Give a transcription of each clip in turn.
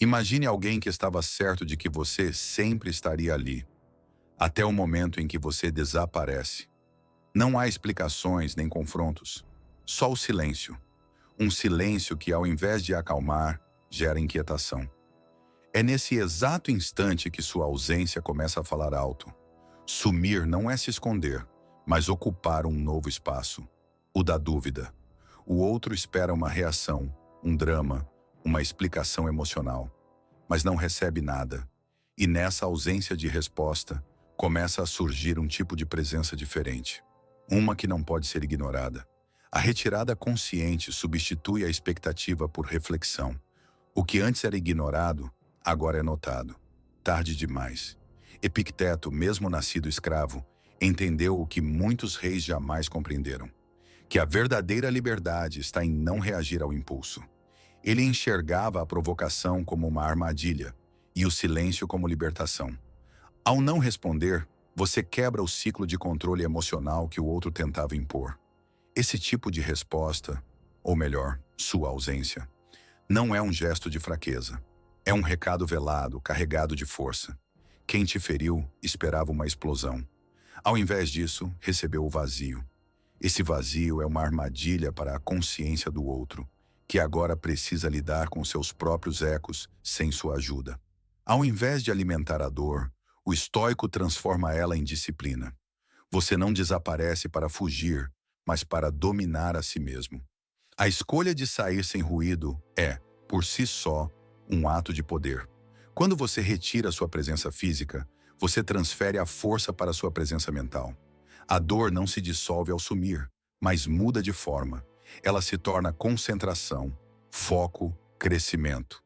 Imagine alguém que estava certo de que você sempre estaria ali, até o momento em que você desaparece. Não há explicações nem confrontos, só o silêncio. Um silêncio que, ao invés de acalmar, gera inquietação. É nesse exato instante que sua ausência começa a falar alto. Sumir não é se esconder, mas ocupar um novo espaço, o da dúvida. O outro espera uma reação, um drama, uma explicação emocional, mas não recebe nada. E nessa ausência de resposta, começa a surgir um tipo de presença diferente. Uma que não pode ser ignorada. A retirada consciente substitui a expectativa por reflexão. O que antes era ignorado, agora é notado. Tarde demais. Epicteto, mesmo nascido escravo, entendeu o que muitos reis jamais compreenderam: que a verdadeira liberdade está em não reagir ao impulso. Ele enxergava a provocação como uma armadilha e o silêncio como libertação. Ao não responder, você quebra o ciclo de controle emocional que o outro tentava impor. Esse tipo de resposta, ou melhor, sua ausência, não é um gesto de fraqueza. É um recado velado, carregado de força. Quem te feriu esperava uma explosão. Ao invés disso, recebeu o vazio. Esse vazio é uma armadilha para a consciência do outro, que agora precisa lidar com seus próprios ecos sem sua ajuda. Ao invés de alimentar a dor, o estoico transforma ela em disciplina. Você não desaparece para fugir, mas para dominar a si mesmo. A escolha de sair sem ruído é, por si só, um ato de poder. Quando você retira sua presença física, você transfere a força para sua presença mental. A dor não se dissolve ao sumir, mas muda de forma. Ela se torna concentração, foco, crescimento.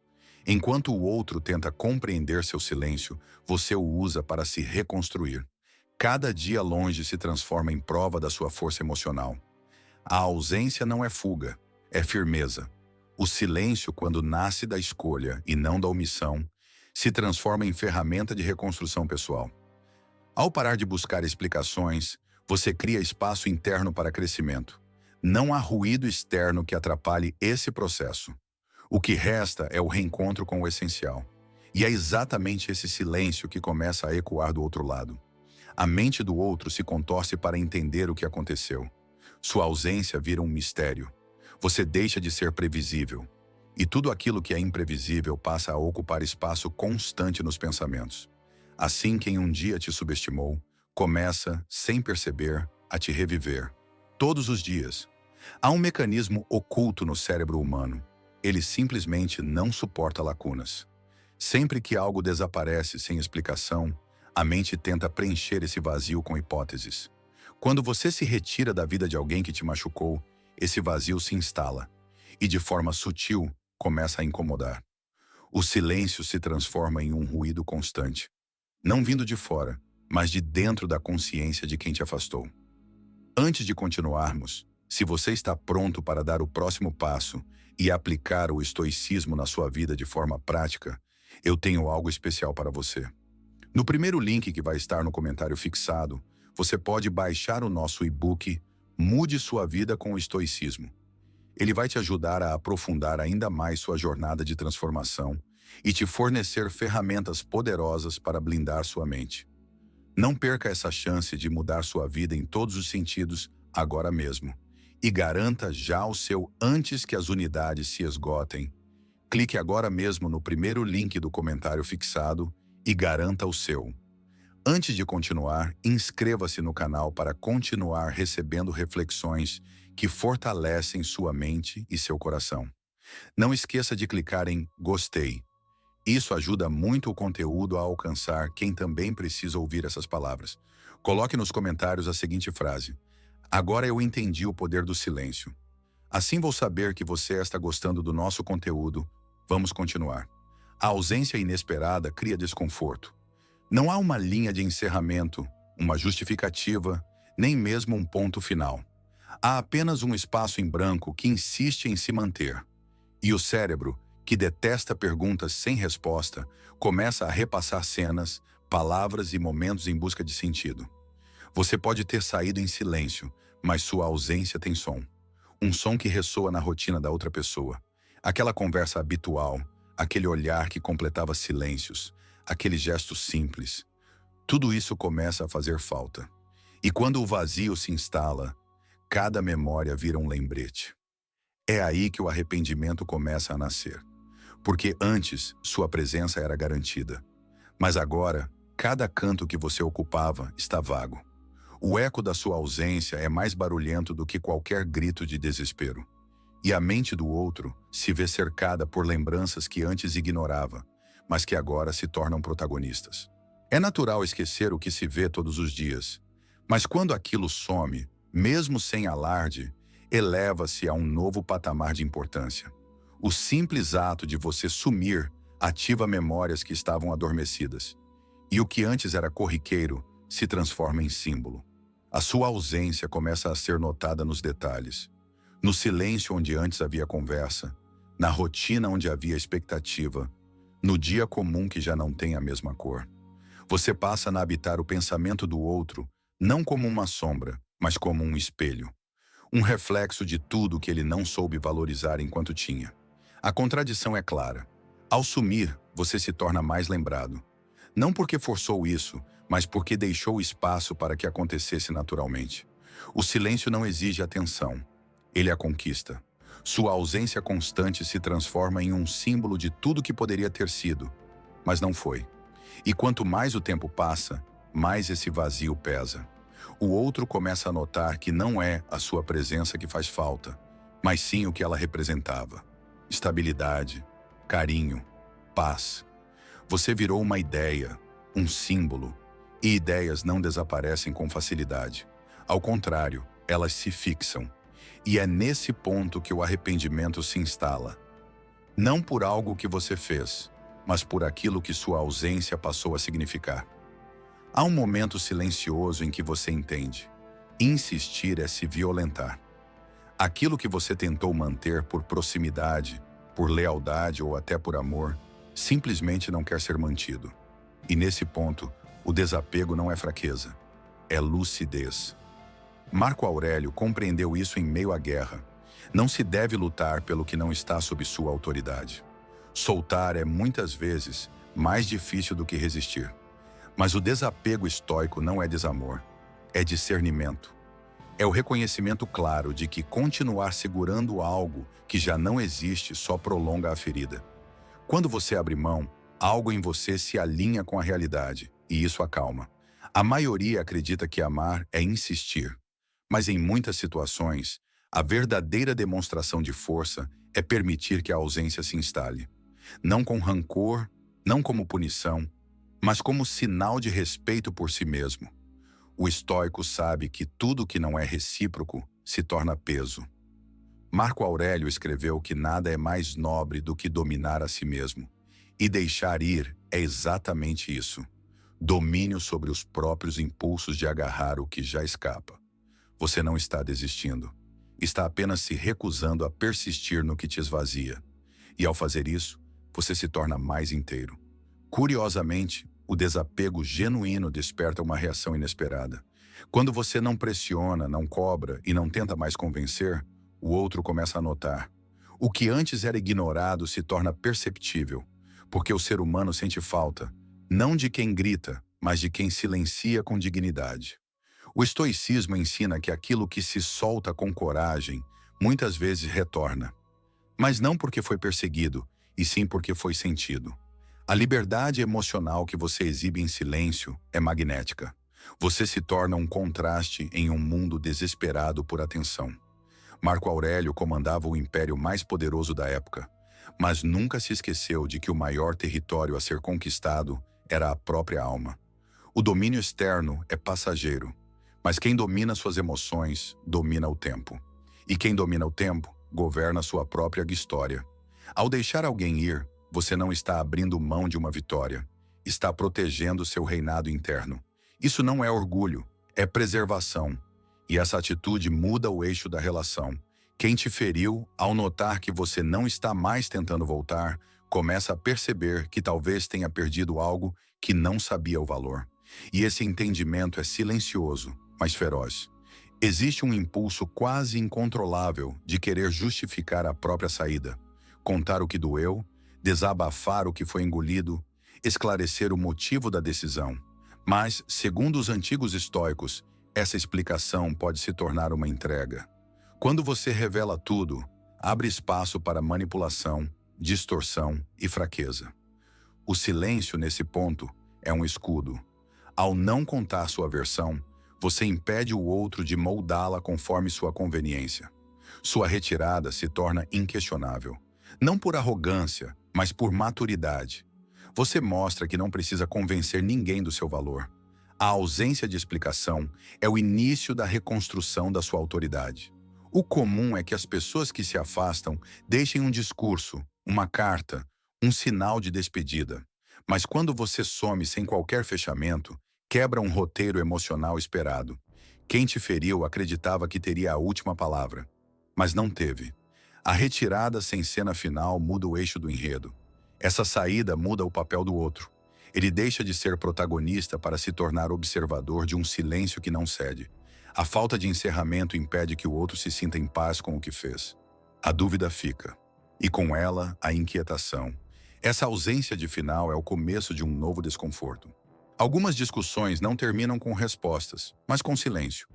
Enquanto o outro tenta compreender seu silêncio, você o usa para se reconstruir. Cada dia longe se transforma em prova da sua força emocional. A ausência não é fuga, é firmeza. O silêncio, quando nasce da escolha e não da omissão, se transforma em ferramenta de reconstrução pessoal. Ao parar de buscar explicações, você cria espaço interno para crescimento. Não há ruído externo que atrapalhe esse processo. O que resta é o reencontro com o essencial. E é exatamente esse silêncio que começa a ecoar do outro lado. A mente do outro se contorce para entender o que aconteceu. Sua ausência vira um mistério. Você deixa de ser previsível. E tudo aquilo que é imprevisível passa a ocupar espaço constante nos pensamentos. Assim, quem um dia te subestimou, começa, sem perceber, a te reviver. Todos os dias. Há um mecanismo oculto no cérebro humano. Ele simplesmente não suporta lacunas. Sempre que algo desaparece sem explicação, a mente tenta preencher esse vazio com hipóteses. Quando você se retira da vida de alguém que te machucou, esse vazio se instala e, de forma sutil, começa a incomodar. O silêncio se transforma em um ruído constante, não vindo de fora, mas de dentro da consciência de quem te afastou. Antes de continuarmos, se você está pronto para dar o próximo passo e aplicar o estoicismo na sua vida de forma prática, eu tenho algo especial para você. No primeiro link que vai estar no comentário fixado, você pode baixar o nosso e-book Mude Sua Vida com o Estoicismo. Ele vai te ajudar a aprofundar ainda mais sua jornada de transformação e te fornecer ferramentas poderosas para blindar sua mente. Não perca essa chance de mudar sua vida em todos os sentidos agora mesmo. E garanta já o seu antes que as unidades se esgotem. Clique agora mesmo no primeiro link do comentário fixado e garanta o seu. Antes de continuar, inscreva-se no canal para continuar recebendo reflexões que fortalecem sua mente e seu coração. Não esqueça de clicar em gostei. Isso ajuda muito o conteúdo a alcançar quem também precisa ouvir essas palavras. Coloque nos comentários a seguinte frase: agora eu entendi o poder do silêncio. Assim vou saber que você está gostando do nosso conteúdo. Vamos continuar. A ausência inesperada cria desconforto. Não há uma linha de encerramento, uma justificativa, nem mesmo um ponto final. Há apenas um espaço em branco que insiste em se manter. E o cérebro, que detesta perguntas sem resposta, começa a repassar cenas, palavras e momentos em busca de sentido. Você pode ter saído em silêncio, mas sua ausência tem som. Um som que ressoa na rotina da outra pessoa. Aquela conversa habitual, aquele olhar que completava silêncios, aquele gesto simples. Tudo isso começa a fazer falta. E quando o vazio se instala, cada memória vira um lembrete. É aí que o arrependimento começa a nascer. Porque antes, sua presença era garantida. Mas agora, cada canto que você ocupava está vago. O eco da sua ausência é mais barulhento do que qualquer grito de desespero. E a mente do outro se vê cercada por lembranças que antes ignorava, mas que agora se tornam protagonistas. É natural esquecer o que se vê todos os dias, mas quando aquilo some, mesmo sem alarde, eleva-se a um novo patamar de importância. O simples ato de você sumir ativa memórias que estavam adormecidas, e o que antes era corriqueiro se transforma em símbolo. A sua ausência começa a ser notada nos detalhes, no silêncio onde antes havia conversa, na rotina onde havia expectativa, no dia comum que já não tem a mesma cor. Você passa a habitar o pensamento do outro, não como uma sombra, mas como um espelho. Um reflexo de tudo que ele não soube valorizar enquanto tinha. A contradição é clara. Ao sumir, você se torna mais lembrado. Não porque forçou isso, mas porque deixou espaço para que acontecesse naturalmente. O silêncio não exige atenção. Ele a conquista. Sua ausência constante se transforma em um símbolo de tudo que poderia ter sido, mas não foi. E quanto mais o tempo passa, mais esse vazio pesa. O outro começa a notar que não é a sua presença que faz falta, mas sim o que ela representava. Estabilidade, carinho, paz. Você virou uma ideia, um símbolo, e ideias não desaparecem com facilidade. Ao contrário, elas se fixam. E é nesse ponto que o arrependimento se instala. Não por algo que você fez, mas por aquilo que sua ausência passou a significar. Há um momento silencioso em que você entende. Insistir é se violentar. Aquilo que você tentou manter por proximidade, por lealdade ou até por amor, simplesmente não quer ser mantido. E nesse ponto, o desapego não é fraqueza, é lucidez. Marco Aurélio compreendeu isso em meio à guerra. Não se deve lutar pelo que não está sob sua autoridade. Soltar é muitas vezes mais difícil do que resistir. Mas o desapego estoico não é desamor, é discernimento. É o reconhecimento claro de que continuar segurando algo que já não existe só prolonga a ferida. Quando você abre mão, algo em você se alinha com a realidade, e isso acalma. A maioria acredita que amar é insistir, mas em muitas situações, a verdadeira demonstração de força é permitir que a ausência se instale. Não com rancor, não como punição, mas como sinal de respeito por si mesmo. O estoico sabe que tudo que não é recíproco se torna peso. Marco Aurélio escreveu que nada é mais nobre do que dominar a si mesmo. E deixar ir é exatamente isso. Domínio sobre os próprios impulsos de agarrar o que já escapa. Você não está desistindo. Está apenas se recusando a persistir no que te esvazia. E ao fazer isso, você se torna mais inteiro. Curiosamente, o desapego genuíno desperta uma reação inesperada. Quando você não pressiona, não cobra e não tenta mais convencer, o outro começa a notar. O que antes era ignorado se torna perceptível, porque o ser humano sente falta, não de quem grita, mas de quem silencia com dignidade. O estoicismo ensina que aquilo que se solta com coragem, muitas vezes retorna. Mas não porque foi perseguido, e sim porque foi sentido. A liberdade emocional que você exibe em silêncio é magnética. Você se torna um contraste em um mundo desesperado por atenção. Marco Aurélio comandava o império mais poderoso da época, mas nunca se esqueceu de que o maior território a ser conquistado era a própria alma. O domínio externo é passageiro, mas quem domina suas emoções domina o tempo. E quem domina o tempo governa sua própria história. Ao deixar alguém ir, você não está abrindo mão de uma vitória, está protegendo seu reinado interno. Isso não é orgulho, é preservação. E essa atitude muda o eixo da relação. Quem te feriu, ao notar que você não está mais tentando voltar, começa a perceber que talvez tenha perdido algo que não sabia o valor. E esse entendimento é silencioso, mas feroz. Existe um impulso quase incontrolável de querer justificar a própria saída, contar o que doeu, desabafar o que foi engolido, esclarecer o motivo da decisão. Mas, segundo os antigos estoicos, essa explicação pode se tornar uma entrega. Quando você revela tudo, abre espaço para manipulação, distorção e fraqueza. O silêncio, nesse ponto, é um escudo. Ao não contar sua versão, você impede o outro de moldá-la conforme sua conveniência. Sua retirada se torna inquestionável, não por arrogância, mas por maturidade. Você mostra que não precisa convencer ninguém do seu valor. A ausência de explicação é o início da reconstrução da sua autoridade. O comum é que as pessoas que se afastam deixem um discurso, uma carta, um sinal de despedida. Mas quando você some sem qualquer fechamento, quebra um roteiro emocional esperado. Quem te feriu acreditava que teria a última palavra, mas não teve. A retirada sem cena final muda o eixo do enredo. Essa saída muda o papel do outro. Ele deixa de ser protagonista para se tornar observador de um silêncio que não cede. A falta de encerramento impede que o outro se sinta em paz com o que fez. A dúvida fica. E com ela, a inquietação. Essa ausência de final é o começo de um novo desconforto. Algumas discussões não terminam com respostas, mas com silêncio.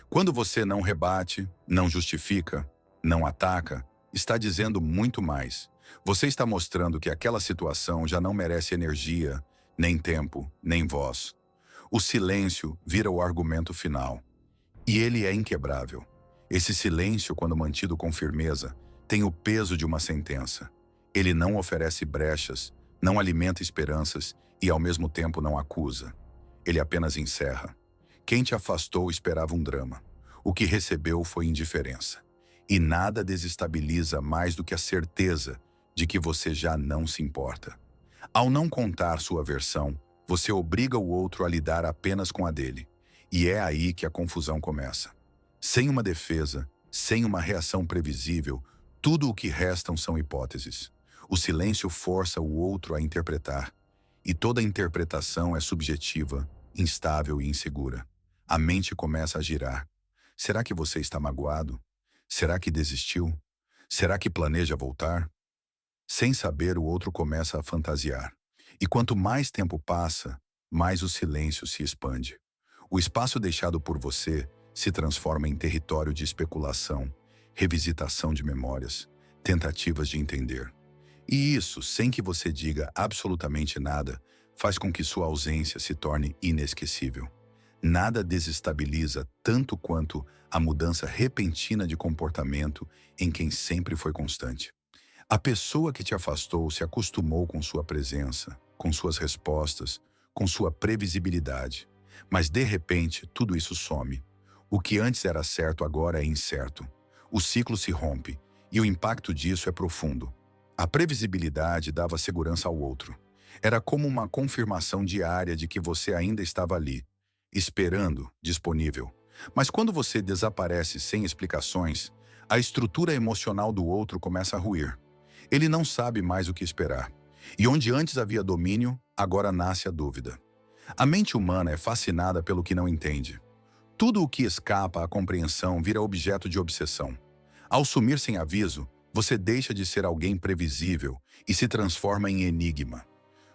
Quando você não rebate, não justifica, não ataca, está dizendo muito mais. Você está mostrando que aquela situação já não merece energia, nem tempo, nem voz. O silêncio vira o argumento final. E ele é inquebrável. Esse silêncio, quando mantido com firmeza, tem o peso de uma sentença. Ele não oferece brechas, não alimenta esperanças e, ao mesmo tempo, não acusa. Ele apenas encerra. Quem te afastou esperava um drama. O que recebeu foi indiferença. E nada desestabiliza mais do que a certeza de que você já não se importa. Ao não contar sua versão, você obriga o outro a lidar apenas com a dele. E é aí que a confusão começa. Sem uma defesa, sem uma reação previsível, tudo o que restam são hipóteses. O silêncio força o outro a interpretar. E toda interpretação é subjetiva, instável e insegura. A mente começa a girar. Será que você está magoado? Será que desistiu? Será que planeja voltar? Sem saber, o outro começa a fantasiar. E quanto mais tempo passa, mais o silêncio se expande. O espaço deixado por você se transforma em território de especulação, revisitação de memórias, tentativas de entender. E isso, sem que você diga absolutamente nada, faz com que sua ausência se torne inesquecível. Nada desestabiliza tanto quanto a mudança repentina de comportamento em quem sempre foi constante. A pessoa que te afastou se acostumou com sua presença, com suas respostas, com sua previsibilidade. Mas, de repente, tudo isso some. O que antes era certo agora é incerto. O ciclo se rompe, e o impacto disso é profundo. A previsibilidade dava segurança ao outro. Era como uma confirmação diária de que você ainda estava ali, esperando, disponível. Mas quando você desaparece sem explicações, a estrutura emocional do outro começa a ruir. Ele não sabe mais o que esperar. E onde antes havia domínio, agora nasce a dúvida. A mente humana é fascinada pelo que não entende. Tudo o que escapa à compreensão vira objeto de obsessão. Ao sumir sem aviso, você deixa de ser alguém previsível e se transforma em enigma.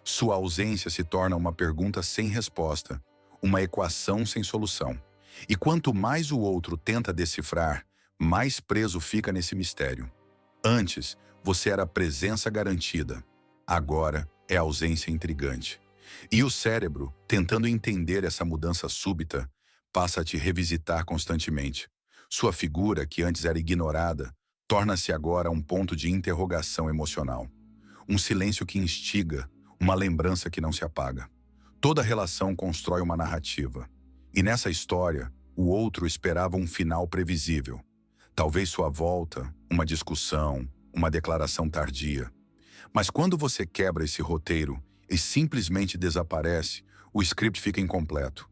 Sua ausência se torna uma pergunta sem resposta, uma equação sem solução. E quanto mais o outro tenta decifrar, mais preso fica nesse mistério. Antes, você era presença garantida. Agora é ausência intrigante. E o cérebro, tentando entender essa mudança súbita, passa a te revisitar constantemente. Sua figura, que antes era ignorada, torna-se agora um ponto de interrogação emocional. Um silêncio que instiga, uma lembrança que não se apaga. Toda relação constrói uma narrativa. E nessa história, o outro esperava um final previsível. Talvez sua volta, uma discussão, uma declaração tardia. Mas quando você quebra esse roteiro e simplesmente desaparece, o script fica incompleto.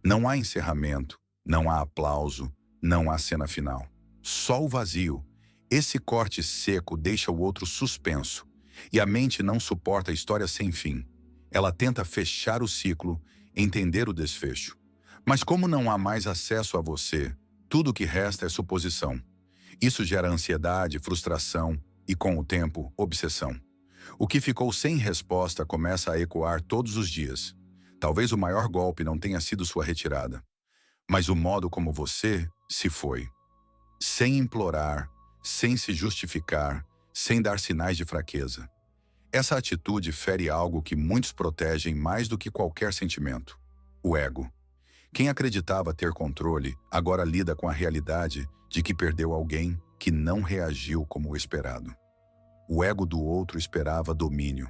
Não há encerramento, não há aplauso, não há cena final. Só o vazio. Esse corte seco deixa o outro suspenso. E a mente não suporta a história sem fim. Ela tenta fechar o ciclo, entender o desfecho. Mas como não há mais acesso a você, tudo o que resta é suposição. Isso gera ansiedade, frustração e, com o tempo, obsessão. O que ficou sem resposta começa a ecoar todos os dias. Talvez o maior golpe não tenha sido sua retirada, mas o modo como você se foi. Sem implorar, sem se justificar, sem dar sinais de fraqueza. Essa atitude fere algo que muitos protegem mais do que qualquer sentimento: o ego. Quem acreditava ter controle, agora lida com a realidade de que perdeu alguém que não reagiu como o esperado. O ego do outro esperava domínio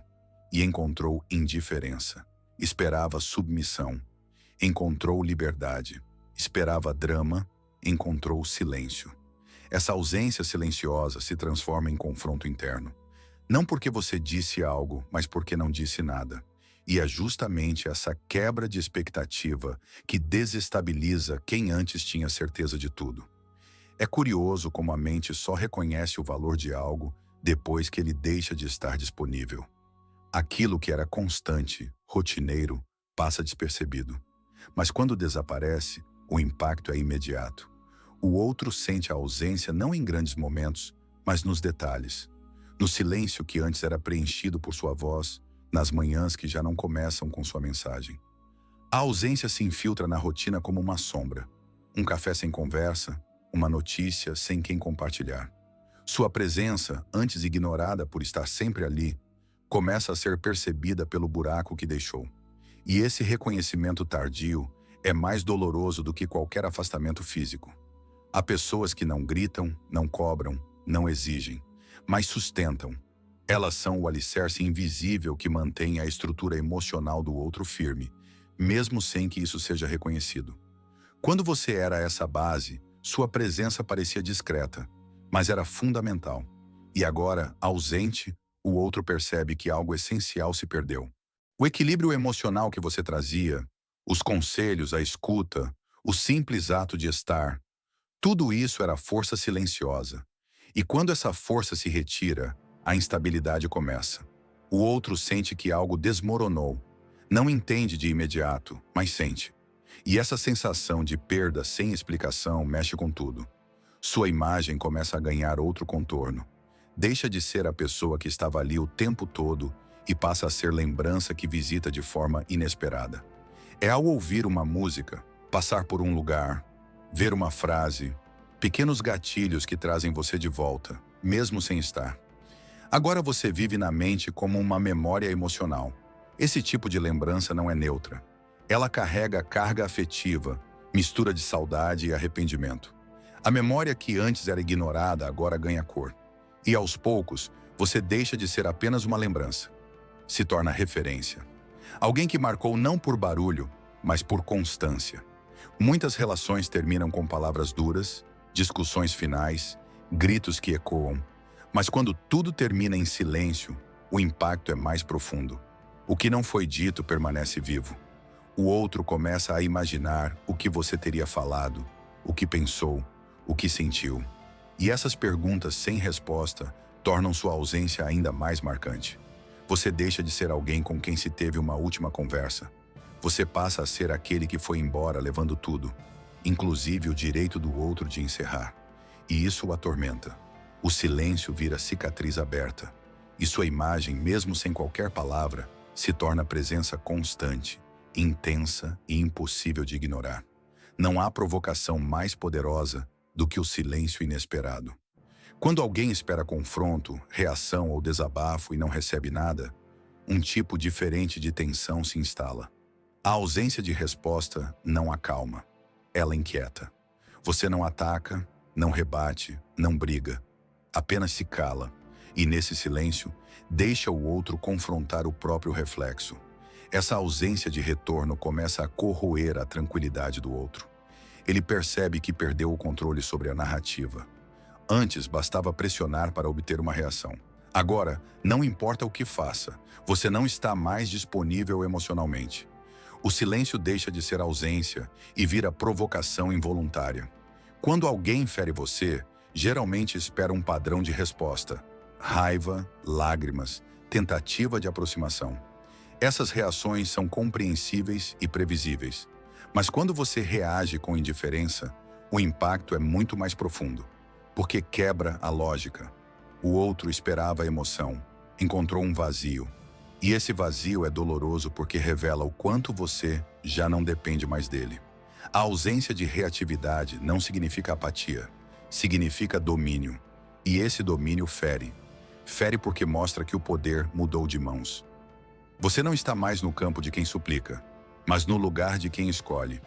e encontrou indiferença. Esperava submissão, encontrou liberdade. Esperava drama, encontrou silêncio. Essa ausência silenciosa se transforma em confronto interno. Não porque você disse algo, mas porque não disse nada. E é justamente essa quebra de expectativa que desestabiliza quem antes tinha certeza de tudo. É curioso como a mente só reconhece o valor de algo depois que ele deixa de estar disponível. Aquilo que era constante, rotineiro, passa despercebido. Mas quando desaparece, o impacto é imediato. O outro sente a ausência não em grandes momentos, mas nos detalhes. No silêncio que antes era preenchido por sua voz, nas manhãs que já não começam com sua mensagem. A ausência se infiltra na rotina como uma sombra. Um café sem conversa, uma notícia sem quem compartilhar. Sua presença, antes ignorada por estar sempre ali, começa a ser percebida pelo buraco que deixou. E esse reconhecimento tardio é mais doloroso do que qualquer afastamento físico. Há pessoas que não gritam, não cobram, não exigem, mas sustentam. Elas são o alicerce invisível que mantém a estrutura emocional do outro firme, mesmo sem que isso seja reconhecido. Quando você era essa base, sua presença parecia discreta, mas era fundamental. E agora, ausente, o outro percebe que algo essencial se perdeu. O equilíbrio emocional que você trazia, os conselhos, a escuta, o simples ato de estar, tudo isso era força silenciosa. E quando essa força se retira, a instabilidade começa. O outro sente que algo desmoronou. Não entende de imediato, mas sente. E essa sensação de perda sem explicação mexe com tudo. Sua imagem começa a ganhar outro contorno. Deixa de ser a pessoa que estava ali o tempo todo e passa a ser lembrança que visita de forma inesperada. É ao ouvir uma música, passar por um lugar, ver uma frase, pequenos gatilhos que trazem você de volta, mesmo sem estar. Agora você vive na mente como uma memória emocional. Esse tipo de lembrança não é neutra. Ela carrega carga afetiva, mistura de saudade e arrependimento. A memória que antes era ignorada agora ganha cor. E aos poucos, você deixa de ser apenas uma lembrança. Se torna referência. Alguém que marcou não por barulho, mas por constância. Muitas relações terminam com palavras duras, discussões finais, gritos que ecoam. Mas quando tudo termina em silêncio, o impacto é mais profundo. O que não foi dito permanece vivo. O outro começa a imaginar o que você teria falado, o que pensou, o que sentiu. E essas perguntas sem resposta tornam sua ausência ainda mais marcante. Você deixa de ser alguém com quem se teve uma última conversa. Você passa a ser aquele que foi embora levando tudo, inclusive o direito do outro de encerrar. E isso o atormenta. O silêncio vira cicatriz aberta. E sua imagem, mesmo sem qualquer palavra, se torna presença constante, intensa e impossível de ignorar. Não há provocação mais poderosa do que o silêncio inesperado. Quando alguém espera confronto, reação ou desabafo e não recebe nada, um tipo diferente de tensão se instala. A ausência de resposta não acalma, ela inquieta. Você não ataca, não rebate, não briga, apenas se cala, e nesse silêncio, deixa o outro confrontar o próprio reflexo. Essa ausência de retorno começa a corroer a tranquilidade do outro. Ele percebe que perdeu o controle sobre a narrativa. Antes, bastava pressionar para obter uma reação. Agora, não importa o que faça, você não está mais disponível emocionalmente. O silêncio deixa de ser ausência e vira provocação involuntária. Quando alguém fere você, geralmente espera um padrão de resposta: raiva, lágrimas, tentativa de aproximação. Essas reações são compreensíveis e previsíveis. Mas quando você reage com indiferença, o impacto é muito mais profundo, porque quebra a lógica. O outro esperava a emoção, encontrou um vazio. E esse vazio é doloroso porque revela o quanto você já não depende mais dele. A ausência de reatividade não significa apatia, significa domínio. E esse domínio fere. Fere porque mostra que o poder mudou de mãos. Você não está mais no campo de quem suplica, mas no lugar de quem escolhe.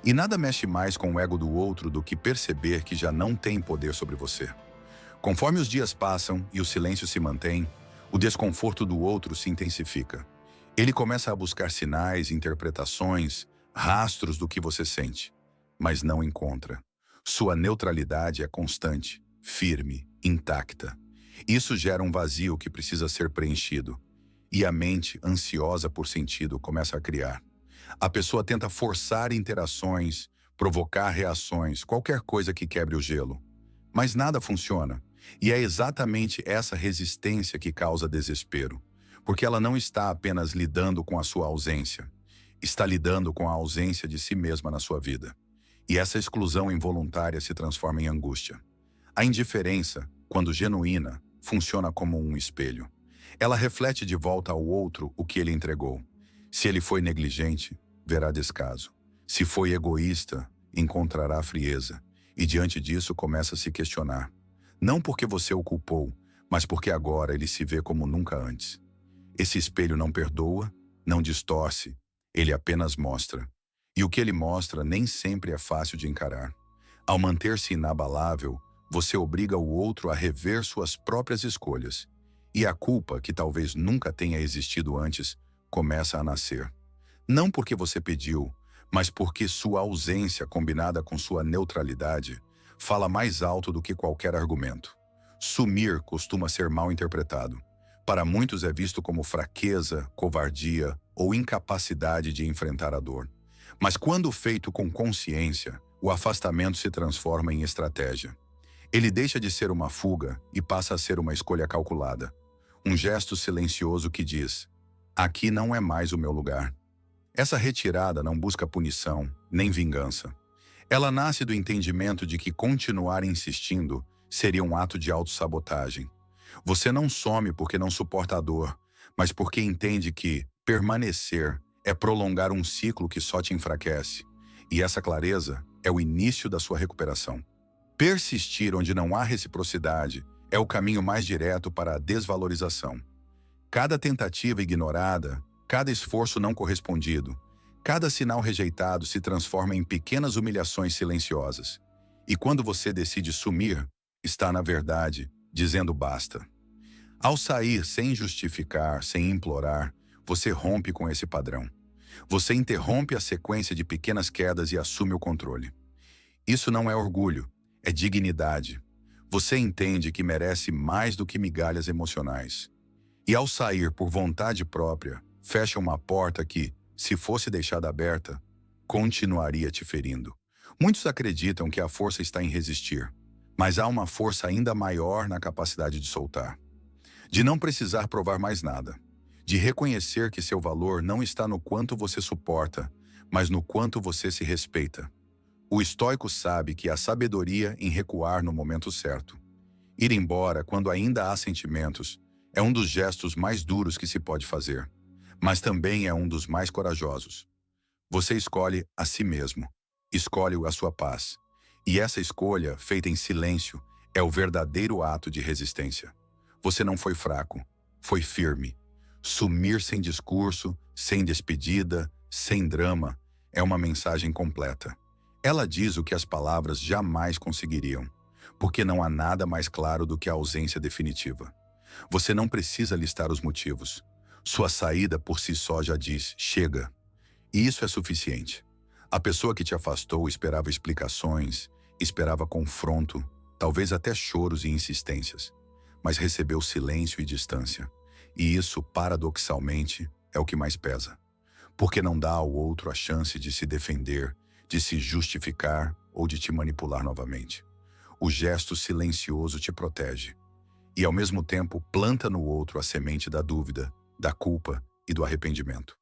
E nada mexe mais com o ego do outro do que perceber que já não tem poder sobre você. Conforme os dias passam e o silêncio se mantém, o desconforto do outro se intensifica. Ele começa a buscar sinais, interpretações, rastros do que você sente, mas não encontra. Sua neutralidade é constante, firme, intacta. Isso gera um vazio que precisa ser preenchido. E a mente, ansiosa por sentido, começa a criar. A pessoa tenta forçar interações, provocar reações, qualquer coisa que quebre o gelo. Mas nada funciona. E é exatamente essa resistência que causa desespero. Porque ela não está apenas lidando com a sua ausência. Está lidando com a ausência de si mesma na sua vida. E essa exclusão involuntária se transforma em angústia. A indiferença, quando genuína, funciona como um espelho. Ela reflete de volta ao outro o que ele entregou. Se ele foi negligente, verá descaso. Se foi egoísta, encontrará frieza. E diante disso começa a se questionar. Não porque você o culpou, mas porque agora ele se vê como nunca antes. Esse espelho não perdoa, não distorce, ele apenas mostra. E o que ele mostra nem sempre é fácil de encarar. Ao manter-se inabalável, você obriga o outro a rever suas próprias escolhas. E a culpa, que talvez nunca tenha existido antes, começa a nascer. Não porque você pediu, mas porque sua ausência, combinada com sua neutralidade, fala mais alto do que qualquer argumento. Sumir costuma ser mal interpretado. Para muitos é visto como fraqueza, covardia ou incapacidade de enfrentar a dor. Mas quando feito com consciência, o afastamento se transforma em estratégia. Ele deixa de ser uma fuga e passa a ser uma escolha calculada. Um gesto silencioso que diz: aqui não é mais o meu lugar. Essa retirada não busca punição, nem vingança. Ela nasce do entendimento de que continuar insistindo seria um ato de autossabotagem. Você não some porque não suporta a dor, mas porque entende que permanecer é prolongar um ciclo que só te enfraquece. E essa clareza é o início da sua recuperação. Persistir onde não há reciprocidade é o caminho mais direto para a desvalorização. Cada tentativa ignorada, cada esforço não correspondido, cada sinal rejeitado se transforma em pequenas humilhações silenciosas. E quando você decide sumir, está, na verdade, dizendo basta. Ao sair sem justificar, sem implorar, você rompe com esse padrão. Você interrompe a sequência de pequenas quedas e assume o controle. Isso não é orgulho, é dignidade. Você entende que merece mais do que migalhas emocionais. E ao sair por vontade própria, fecha uma porta que, se fosse deixada aberta, continuaria te ferindo. Muitos acreditam que a força está em resistir, mas há uma força ainda maior na capacidade de soltar. De não precisar provar mais nada. De reconhecer que seu valor não está no quanto você suporta, mas no quanto você se respeita. O estoico sabe que há sabedoria em recuar no momento certo. Ir embora quando ainda há sentimentos é um dos gestos mais duros que se pode fazer, mas também é um dos mais corajosos. Você escolhe a si mesmo, escolhe a sua paz. E essa escolha, feita em silêncio, é o verdadeiro ato de resistência. Você não foi fraco, foi firme. Sumir sem discurso, sem despedida, sem drama, é uma mensagem completa. Ela diz o que as palavras jamais conseguiriam, porque não há nada mais claro do que a ausência definitiva. Você não precisa listar os motivos. Sua saída por si só já diz, chega. E isso é suficiente. A pessoa que te afastou esperava explicações, esperava confronto, talvez até choros e insistências, mas recebeu silêncio e distância. E isso, paradoxalmente, é o que mais pesa. Porque não dá ao outro a chance de se defender, de se justificar ou de te manipular novamente. O gesto silencioso te protege. E, ao mesmo tempo, planta no outro a semente da dúvida, da culpa e do arrependimento.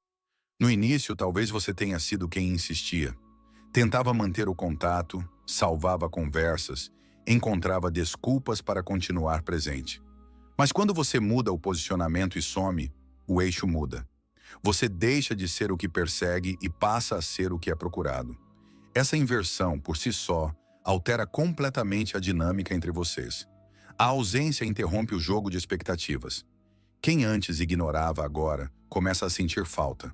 No início, talvez você tenha sido quem insistia. Tentava manter o contato, salvava conversas, encontrava desculpas para continuar presente. Mas quando você muda o posicionamento e some, o eixo muda. Você deixa de ser o que persegue e passa a ser o que é procurado. Essa inversão, por si só, altera completamente a dinâmica entre vocês. A ausência interrompe o jogo de expectativas. Quem antes ignorava agora começa a sentir falta.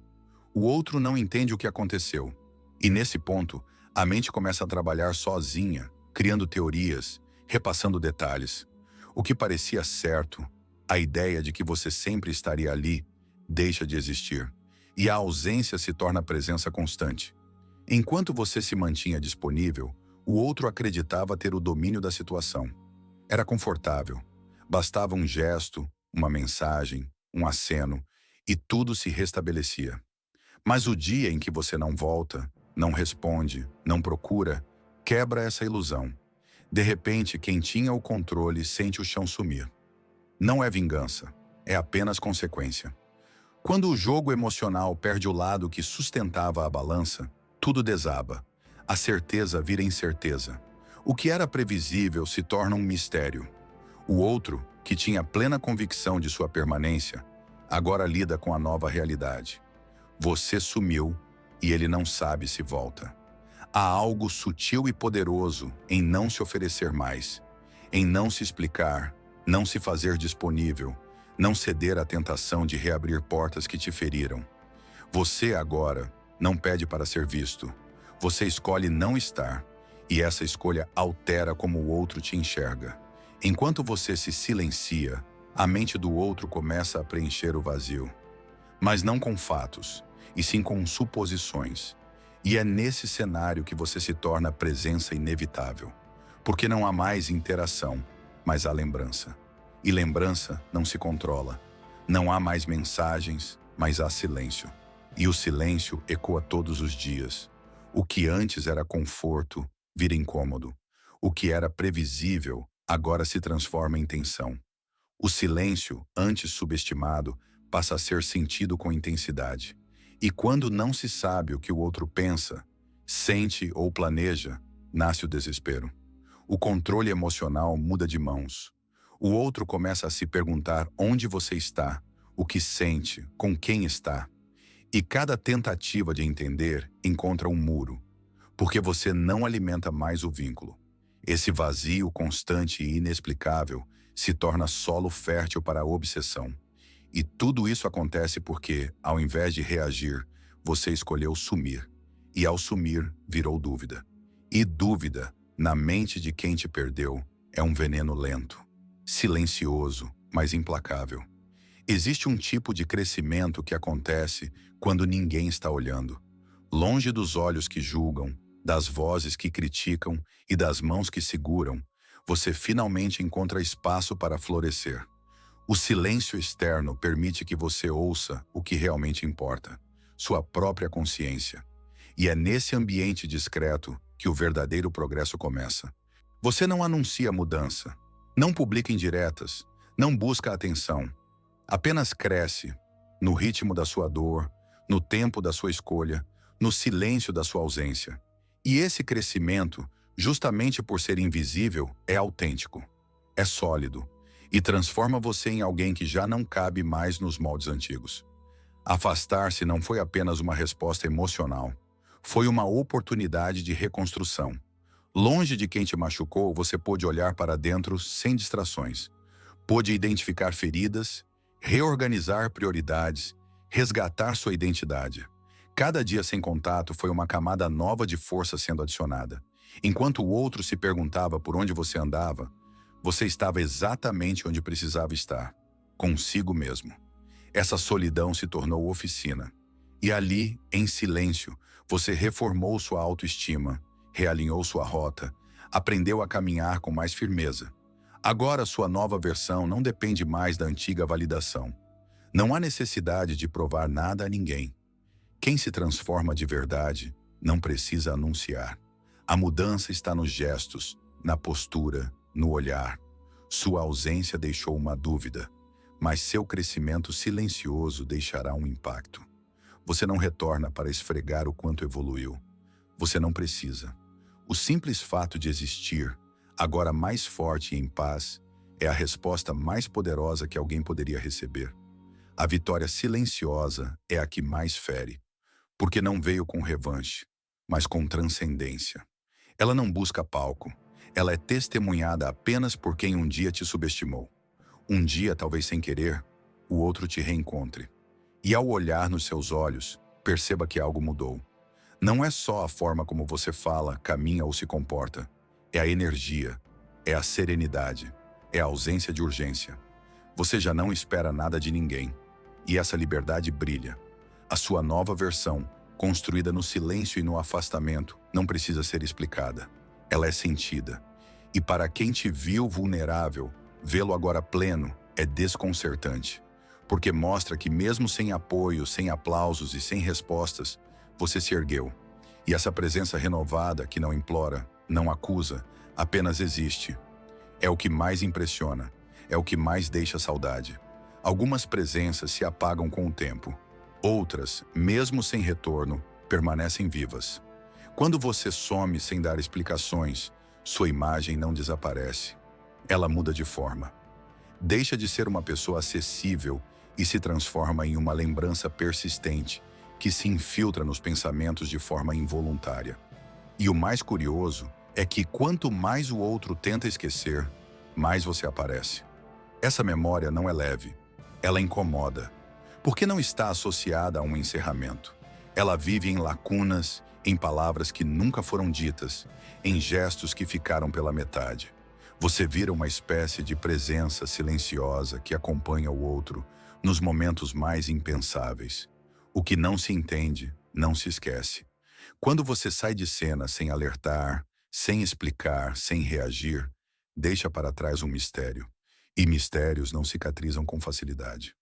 O outro não entende o que aconteceu. E nesse ponto, a mente começa a trabalhar sozinha, criando teorias, repassando detalhes. O que parecia certo, a ideia de que você sempre estaria ali, deixa de existir. E a ausência se torna presença constante. Enquanto você se mantinha disponível, o outro acreditava ter o domínio da situação. Era confortável. Bastava um gesto, uma mensagem, um aceno, e tudo se restabelecia. Mas o dia em que você não volta, não responde, não procura, quebra essa ilusão. De repente, quem tinha o controle sente o chão sumir. Não é vingança, é apenas consequência. Quando o jogo emocional perde o lado que sustentava a balança, tudo desaba. A certeza vira incerteza. O que era previsível se torna um mistério. O outro, que tinha plena convicção de sua permanência, agora lida com a nova realidade. Você sumiu e ele não sabe se volta. Há algo sutil e poderoso em não se oferecer mais, em não se explicar, não se fazer disponível, não ceder à tentação de reabrir portas que te feriram. Você agora não pede para ser visto. Você escolhe não estar, e essa escolha altera como o outro te enxerga. Enquanto você se silencia, a mente do outro começa a preencher o vazio. Mas não com fatos, e sim com suposições. E é nesse cenário que você se torna presença inevitável. Porque não há mais interação, mas há lembrança. E lembrança não se controla. Não há mais mensagens, mas há silêncio. E o silêncio ecoa todos os dias. O que antes era conforto, vira incômodo. O que era previsível, agora se transforma em tensão. O silêncio, antes subestimado, passa a ser sentido com intensidade. E quando não se sabe o que o outro pensa, sente ou planeja, nasce o desespero. O controle emocional muda de mãos. O outro começa a se perguntar onde você está, o que sente, com quem está. E cada tentativa de entender encontra um muro, porque você não alimenta mais o vínculo. Esse vazio constante e inexplicável se torna solo fértil para a obsessão. E tudo isso acontece porque, ao invés de reagir, você escolheu sumir. E ao sumir, virou dúvida. E dúvida, na mente de quem te perdeu, é um veneno lento, silencioso, mas implacável. Existe um tipo de crescimento que acontece quando ninguém está olhando. Longe dos olhos que julgam, das vozes que criticam e das mãos que seguram, você finalmente encontra espaço para florescer. O silêncio externo permite que você ouça o que realmente importa, sua própria consciência. E é nesse ambiente discreto que o verdadeiro progresso começa. Você não anuncia mudança, não publica indiretas, não busca atenção. Apenas cresce, no ritmo da sua dor, no tempo da sua escolha, no silêncio da sua ausência. E esse crescimento, justamente por ser invisível, é autêntico, é sólido, e transforma você em alguém que já não cabe mais nos moldes antigos. Afastar-se não foi apenas uma resposta emocional, foi uma oportunidade de reconstrução. Longe de quem te machucou, você pôde olhar para dentro sem distrações. Pôde identificar feridas, reorganizar prioridades, resgatar sua identidade. Cada dia sem contato foi uma camada nova de força sendo adicionada. Enquanto o outro se perguntava por onde você andava, você estava exatamente onde precisava estar, consigo mesmo. Essa solidão se tornou oficina. E ali, em silêncio, você reformou sua autoestima, realinhou sua rota, aprendeu a caminhar com mais firmeza. Agora sua nova versão não depende mais da antiga validação. Não há necessidade de provar nada a ninguém. Quem se transforma de verdade não precisa anunciar. A mudança está nos gestos, na postura, no olhar. Sua ausência deixou uma dúvida, mas seu crescimento silencioso deixará um impacto. Você não retorna para esfregar o quanto evoluiu. Você não precisa. O simples fato de existir, agora mais forte e em paz, é a resposta mais poderosa que alguém poderia receber. A vitória silenciosa é a que mais fere, porque não veio com revanche, mas com transcendência. Ela não busca palco, ela é testemunhada apenas por quem um dia te subestimou. Um dia, talvez sem querer, o outro te reencontre. E ao olhar nos seus olhos, perceba que algo mudou. Não é só a forma como você fala, caminha ou se comporta. É a energia, é a serenidade, é a ausência de urgência. Você já não espera nada de ninguém. E essa liberdade brilha. A sua nova versão, construída no silêncio e no afastamento, não precisa ser explicada. Ela é sentida. E para quem te viu vulnerável, vê-lo agora pleno é desconcertante. Porque mostra que mesmo sem apoio, sem aplausos e sem respostas, você se ergueu. E essa presença renovada que não implora, não acusa, apenas existe. É o que mais impressiona, é o que mais deixa saudade. Algumas presenças se apagam com o tempo. Outras, mesmo sem retorno, permanecem vivas. Quando você some sem dar explicações, sua imagem não desaparece. Ela muda de forma. Deixa de ser uma pessoa acessível e se transforma em uma lembrança persistente que se infiltra nos pensamentos de forma involuntária. E o mais curioso é que quanto mais o outro tenta esquecer, mais você aparece. Essa memória não é leve, ela incomoda, porque não está associada a um encerramento. Ela vive em lacunas, em palavras que nunca foram ditas, em gestos que ficaram pela metade. Você vira uma espécie de presença silenciosa que acompanha o outro nos momentos mais impensáveis. O que não se entende, não se esquece. Quando você sai de cena sem alertar, sem explicar, sem reagir, deixa para trás um mistério. E mistérios não cicatrizam com facilidade.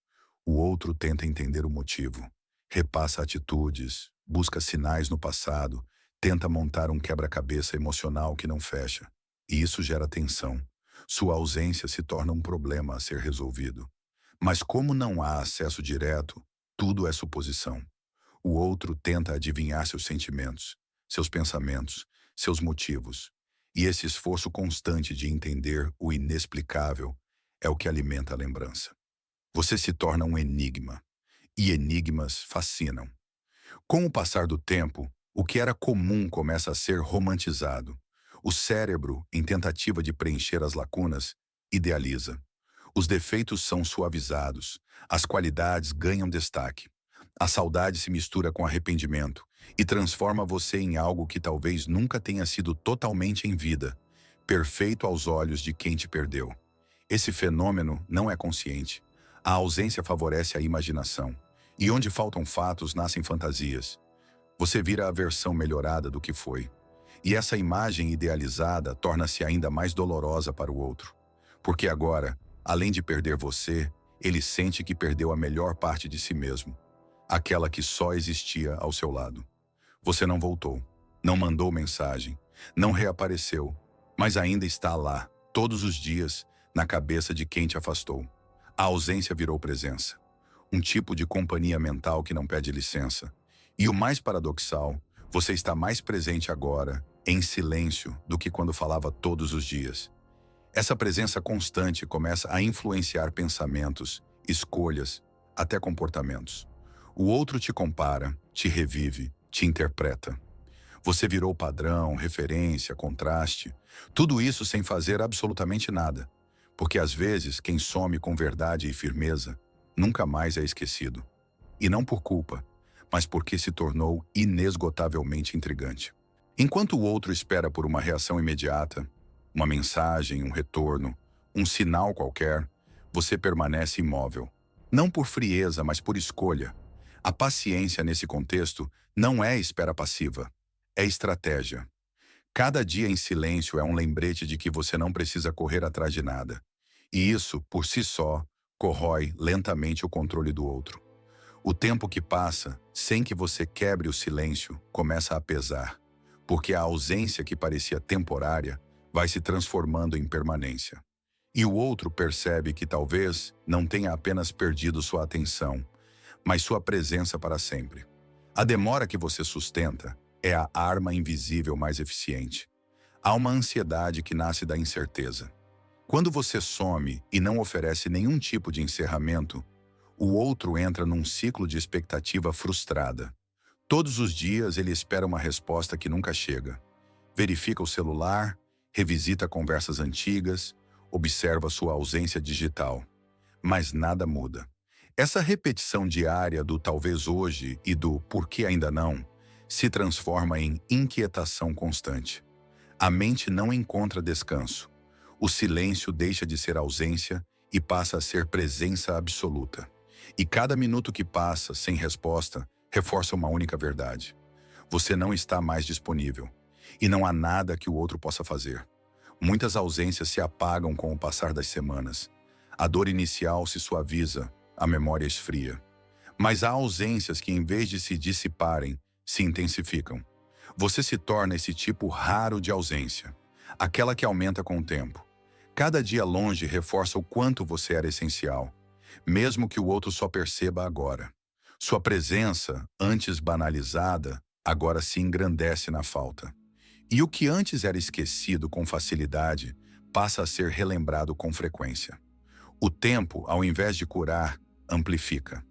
O outro tenta entender o motivo, repassa atitudes, busca sinais no passado, tenta montar um quebra-cabeça emocional que não fecha. E isso gera tensão. Sua ausência se torna um problema a ser resolvido. Mas como não há acesso direto, tudo é suposição. O outro tenta adivinhar seus sentimentos, seus pensamentos, seus motivos. E esse esforço constante de entender o inexplicável é o que alimenta a lembrança. Você se torna um enigma. E enigmas fascinam. Com o passar do tempo, o que era comum começa a ser romantizado. O cérebro, em tentativa de preencher as lacunas, idealiza. Os defeitos são suavizados, as qualidades ganham destaque. A saudade se mistura com arrependimento e transforma você em algo que talvez nunca tenha sido totalmente em vida, perfeito aos olhos de quem te perdeu. Esse fenômeno não é consciente. A ausência favorece a imaginação, e onde faltam fatos nascem fantasias. Você vira a versão melhorada do que foi. E essa imagem idealizada torna-se ainda mais dolorosa para o outro. Porque agora, além de perder você, ele sente que perdeu a melhor parte de si mesmo. Aquela que só existia ao seu lado. Você não voltou, não mandou mensagem, não reapareceu, mas ainda está lá, todos os dias, na cabeça de quem te afastou. A ausência virou presença. Um tipo de companhia mental que não pede licença. E o mais paradoxal, você está mais presente agora, em silêncio, do que quando falava todos os dias. Essa presença constante começa a influenciar pensamentos, escolhas, até comportamentos. O outro te compara, te revive, te interpreta. Você virou padrão, referência, contraste. Tudo isso sem fazer absolutamente nada. Porque às vezes quem some com verdade e firmeza nunca mais é esquecido. E não por culpa, mas porque se tornou inesgotavelmente intrigante. Enquanto o outro espera por uma reação imediata, uma mensagem, um retorno, um sinal qualquer, você permanece imóvel. Não por frieza, mas por escolha. A paciência nesse contexto não é espera passiva, é estratégia. Cada dia em silêncio é um lembrete de que você não precisa correr atrás de nada. E isso, por si só, corrói lentamente o controle do outro. O tempo que passa, sem que você quebre o silêncio, começa a pesar, porque a ausência que parecia temporária vai se transformando em permanência. E o outro percebe que talvez não tenha apenas perdido sua atenção, mas sua presença para sempre. A demora que você sustenta é a arma invisível mais eficiente. Há uma ansiedade que nasce da incerteza. Quando você some e não oferece nenhum tipo de encerramento, o outro entra num ciclo de expectativa frustrada. Todos os dias ele espera uma resposta que nunca chega. Verifica o celular, revisita conversas antigas, observa sua ausência digital. Mas nada muda. Essa repetição diária do talvez hoje e do por que ainda não se transforma em inquietação constante. A mente não encontra descanso. O silêncio deixa de ser ausência e passa a ser presença absoluta. E cada minuto que passa sem resposta reforça uma única verdade. Você não está mais disponível. E não há nada que o outro possa fazer. Muitas ausências se apagam com o passar das semanas. A dor inicial se suaviza, a memória esfria. Mas há ausências que, em vez de se dissiparem, se intensificam. Você se torna esse tipo raro de ausência, aquela que aumenta com o tempo. Cada dia longe reforça o quanto você era essencial, mesmo que o outro só perceba agora. Sua presença, antes banalizada, agora se engrandece na falta. E o que antes era esquecido com facilidade, passa a ser relembrado com frequência. O tempo, ao invés de curar, amplifica.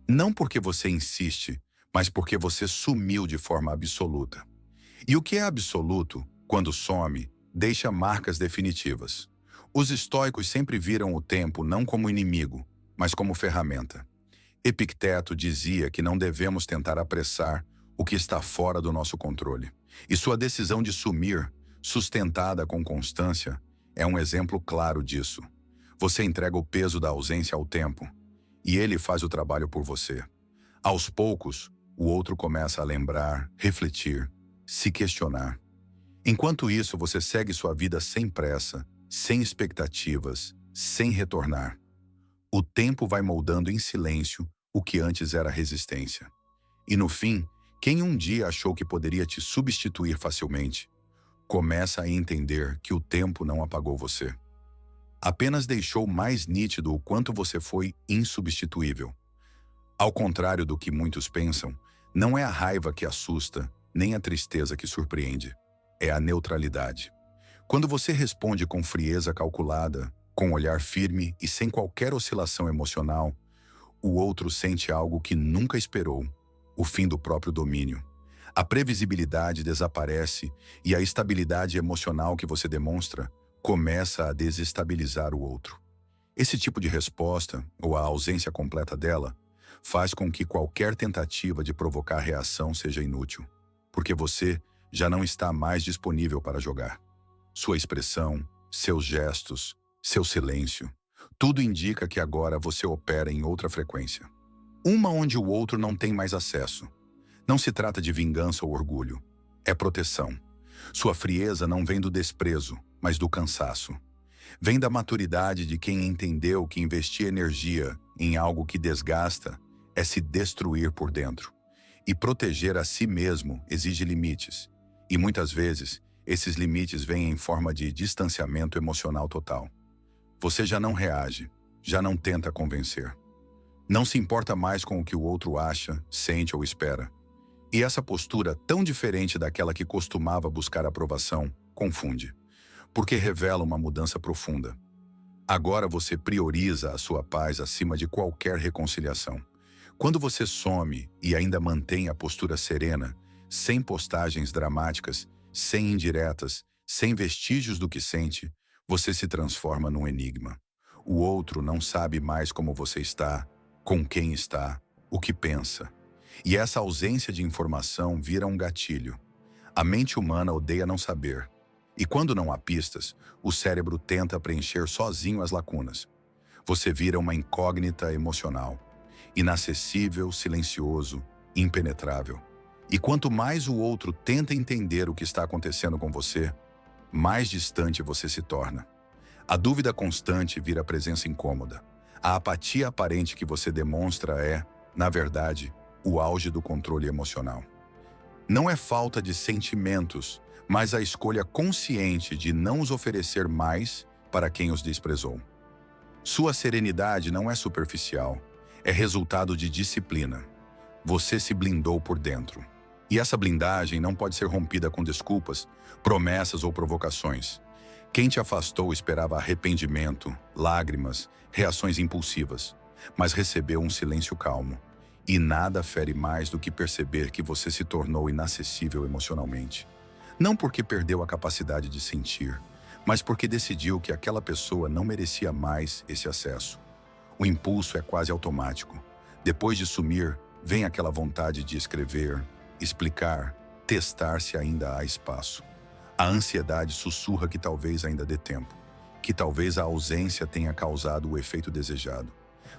Não porque você insiste, mas porque você sumiu de forma absoluta. E o que é absoluto, quando some, deixa marcas definitivas. Os estoicos sempre viram o tempo não como inimigo, mas como ferramenta. Epicteto dizia que não devemos tentar apressar o que está fora do nosso controle. E sua decisão de sumir, sustentada com constância, é um exemplo claro disso. Você entrega o peso da ausência ao tempo, e ele faz o trabalho por você. Aos poucos, o outro começa a lembrar, refletir, se questionar. Enquanto isso, você segue sua vida sem pressa, sem expectativas, sem retornar. O tempo vai moldando em silêncio o que antes era resistência. E no fim, quem um dia achou que poderia te substituir facilmente, começa a entender que o tempo não apagou você. Apenas deixou mais nítido o quanto você foi insubstituível. Ao contrário do que muitos pensam, não é a raiva que assusta, nem a tristeza que surpreende. É a neutralidade. Quando você responde com frieza calculada, com olhar firme e sem qualquer oscilação emocional, o outro sente algo que nunca esperou: o fim do próprio domínio. A previsibilidade desaparece e a estabilidade emocional que você demonstra começa a desestabilizar o outro. Esse tipo de resposta, ou a ausência completa dela, faz com que qualquer tentativa de provocar reação seja inútil, porque você já não está mais disponível para jogar. Sua expressão, seus gestos, seu silêncio, tudo indica que agora você opera em outra frequência. Uma onde o outro não tem mais acesso. Não se trata de vingança ou orgulho. É proteção. Sua frieza não vem do desprezo, mas do cansaço. Vem da maturidade de quem entendeu que investir energia em algo que desgasta é se destruir por dentro. E proteger a si mesmo exige limites. E muitas vezes, esses limites vêm em forma de distanciamento emocional total. Você já não reage, já não tenta convencer. Não se importa mais com o que o outro acha, sente ou espera. E essa postura, tão diferente daquela que costumava buscar aprovação, confunde, porque revela uma mudança profunda. Agora você prioriza a sua paz acima de qualquer reconciliação. Quando você some e ainda mantém a postura serena, sem postagens dramáticas, sem indiretas, sem vestígios do que sente, você se transforma num enigma. O outro não sabe mais como você está, com quem está, o que pensa. E essa ausência de informação vira um gatilho. A mente humana odeia não saber. E quando não há pistas, o cérebro tenta preencher sozinho as lacunas. Você vira uma incógnita emocional, inacessível, silencioso, impenetrável. E quanto mais o outro tenta entender o que está acontecendo com você, mais distante você se torna. A dúvida constante vira presença incômoda. A apatia aparente que você demonstra é, na verdade, o auge do controle emocional. Não é falta de sentimentos, mas a escolha consciente de não os oferecer mais para quem os desprezou. Sua serenidade não é superficial, é resultado de disciplina. Você se blindou por dentro. E essa blindagem não pode ser rompida com desculpas, promessas ou provocações. Quem te afastou esperava arrependimento, lágrimas, reações impulsivas, mas recebeu um silêncio calmo. E nada fere mais do que perceber que você se tornou inacessível emocionalmente. Não porque perdeu a capacidade de sentir, mas porque decidiu que aquela pessoa não merecia mais esse acesso. O impulso é quase automático. Depois de sumir, vem aquela vontade de escrever, explicar, testar se ainda há espaço. A ansiedade sussurra que talvez ainda dê tempo, que talvez a ausência tenha causado o efeito desejado.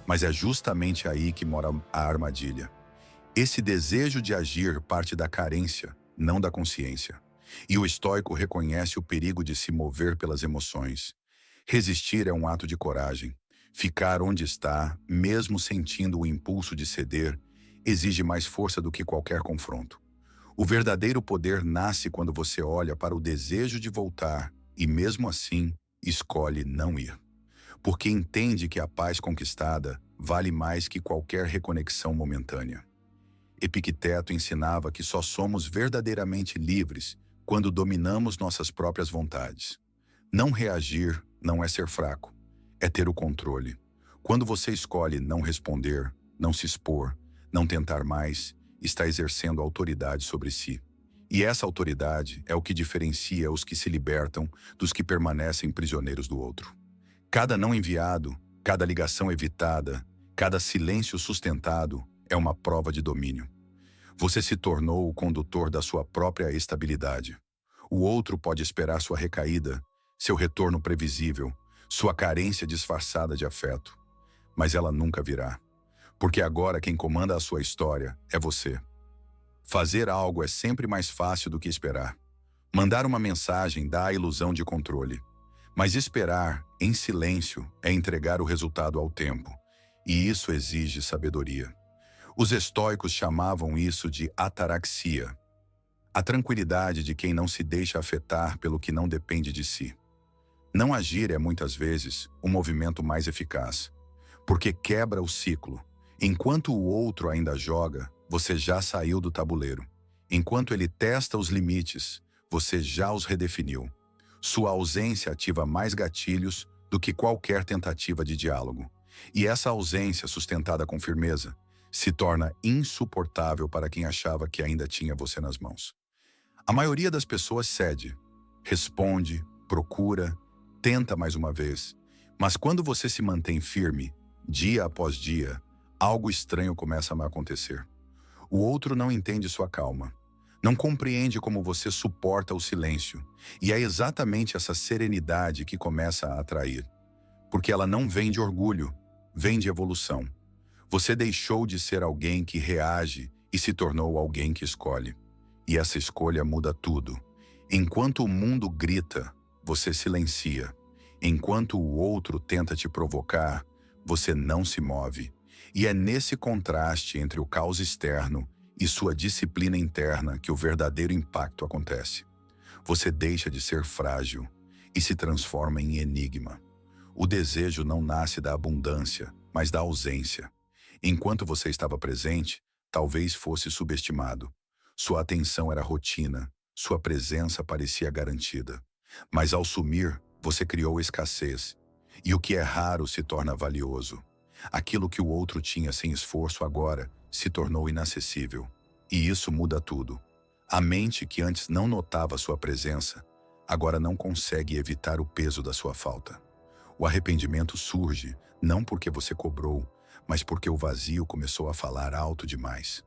Mas é justamente aí que mora a armadilha. Esse desejo de agir parte da carência, não da consciência. E o estoico reconhece o perigo de se mover pelas emoções. Resistir é um ato de coragem. Ficar onde está, mesmo sentindo o impulso de ceder, exige mais força do que qualquer confronto. O verdadeiro poder nasce quando você olha para o desejo de voltar e, mesmo assim, escolhe não ir. Porque entende que a paz conquistada vale mais que qualquer reconexão momentânea. Epicteto ensinava que só somos verdadeiramente livres quando dominamos nossas próprias vontades. Não reagir não é ser fraco, é ter o controle. Quando você escolhe não responder, não se expor, não tentar mais, está exercendo autoridade sobre si. E essa autoridade é o que diferencia os que se libertam dos que permanecem prisioneiros do outro. Cada não enviado, cada ligação evitada, cada silêncio sustentado é uma prova de domínio. Você se tornou o condutor da sua própria estabilidade. O outro pode esperar sua recaída, seu retorno previsível, sua carência disfarçada de afeto. Mas ela nunca virá. Porque agora quem comanda a sua história é você. Fazer algo é sempre mais fácil do que esperar. Mandar uma mensagem dá a ilusão de controle. Mas esperar, em silêncio, é entregar o resultado ao tempo. E isso exige sabedoria. Os estoicos chamavam isso de ataraxia. A tranquilidade de quem não se deixa afetar pelo que não depende de si. Não agir é, muitas vezes, o movimento mais eficaz. Porque quebra o ciclo. Enquanto o outro ainda joga, você já saiu do tabuleiro. Enquanto ele testa os limites, você já os redefiniu. Sua ausência ativa mais gatilhos do que qualquer tentativa de diálogo. E essa ausência, sustentada com firmeza, se torna insuportável para quem achava que ainda tinha você nas mãos. A maioria das pessoas cede, responde, procura, tenta mais uma vez. Mas quando você se mantém firme, dia após dia, algo estranho começa a acontecer. O outro não entende sua calma. Não compreende como você suporta o silêncio. E é exatamente essa serenidade que começa a atrair. Porque ela não vem de orgulho, vem de evolução. Você deixou de ser alguém que reage e se tornou alguém que escolhe. E essa escolha muda tudo. Enquanto o mundo grita, você silencia. Enquanto o outro tenta te provocar, você não se move. E é nesse contraste entre o caos externo e sua disciplina interna que o verdadeiro impacto acontece. Você deixa de ser frágil e se transforma em enigma. O desejo não nasce da abundância, mas da ausência. Enquanto você estava presente, talvez fosse subestimado. Sua atenção era rotina, sua presença parecia garantida. Mas ao sumir, você criou escassez. E o que é raro se torna valioso. Aquilo que o outro tinha sem esforço agora se tornou inacessível. E isso muda tudo. A mente que antes não notava sua presença, agora não consegue evitar o peso da sua falta. O arrependimento surge, não porque você cobrou, mas porque o vazio começou a falar alto demais.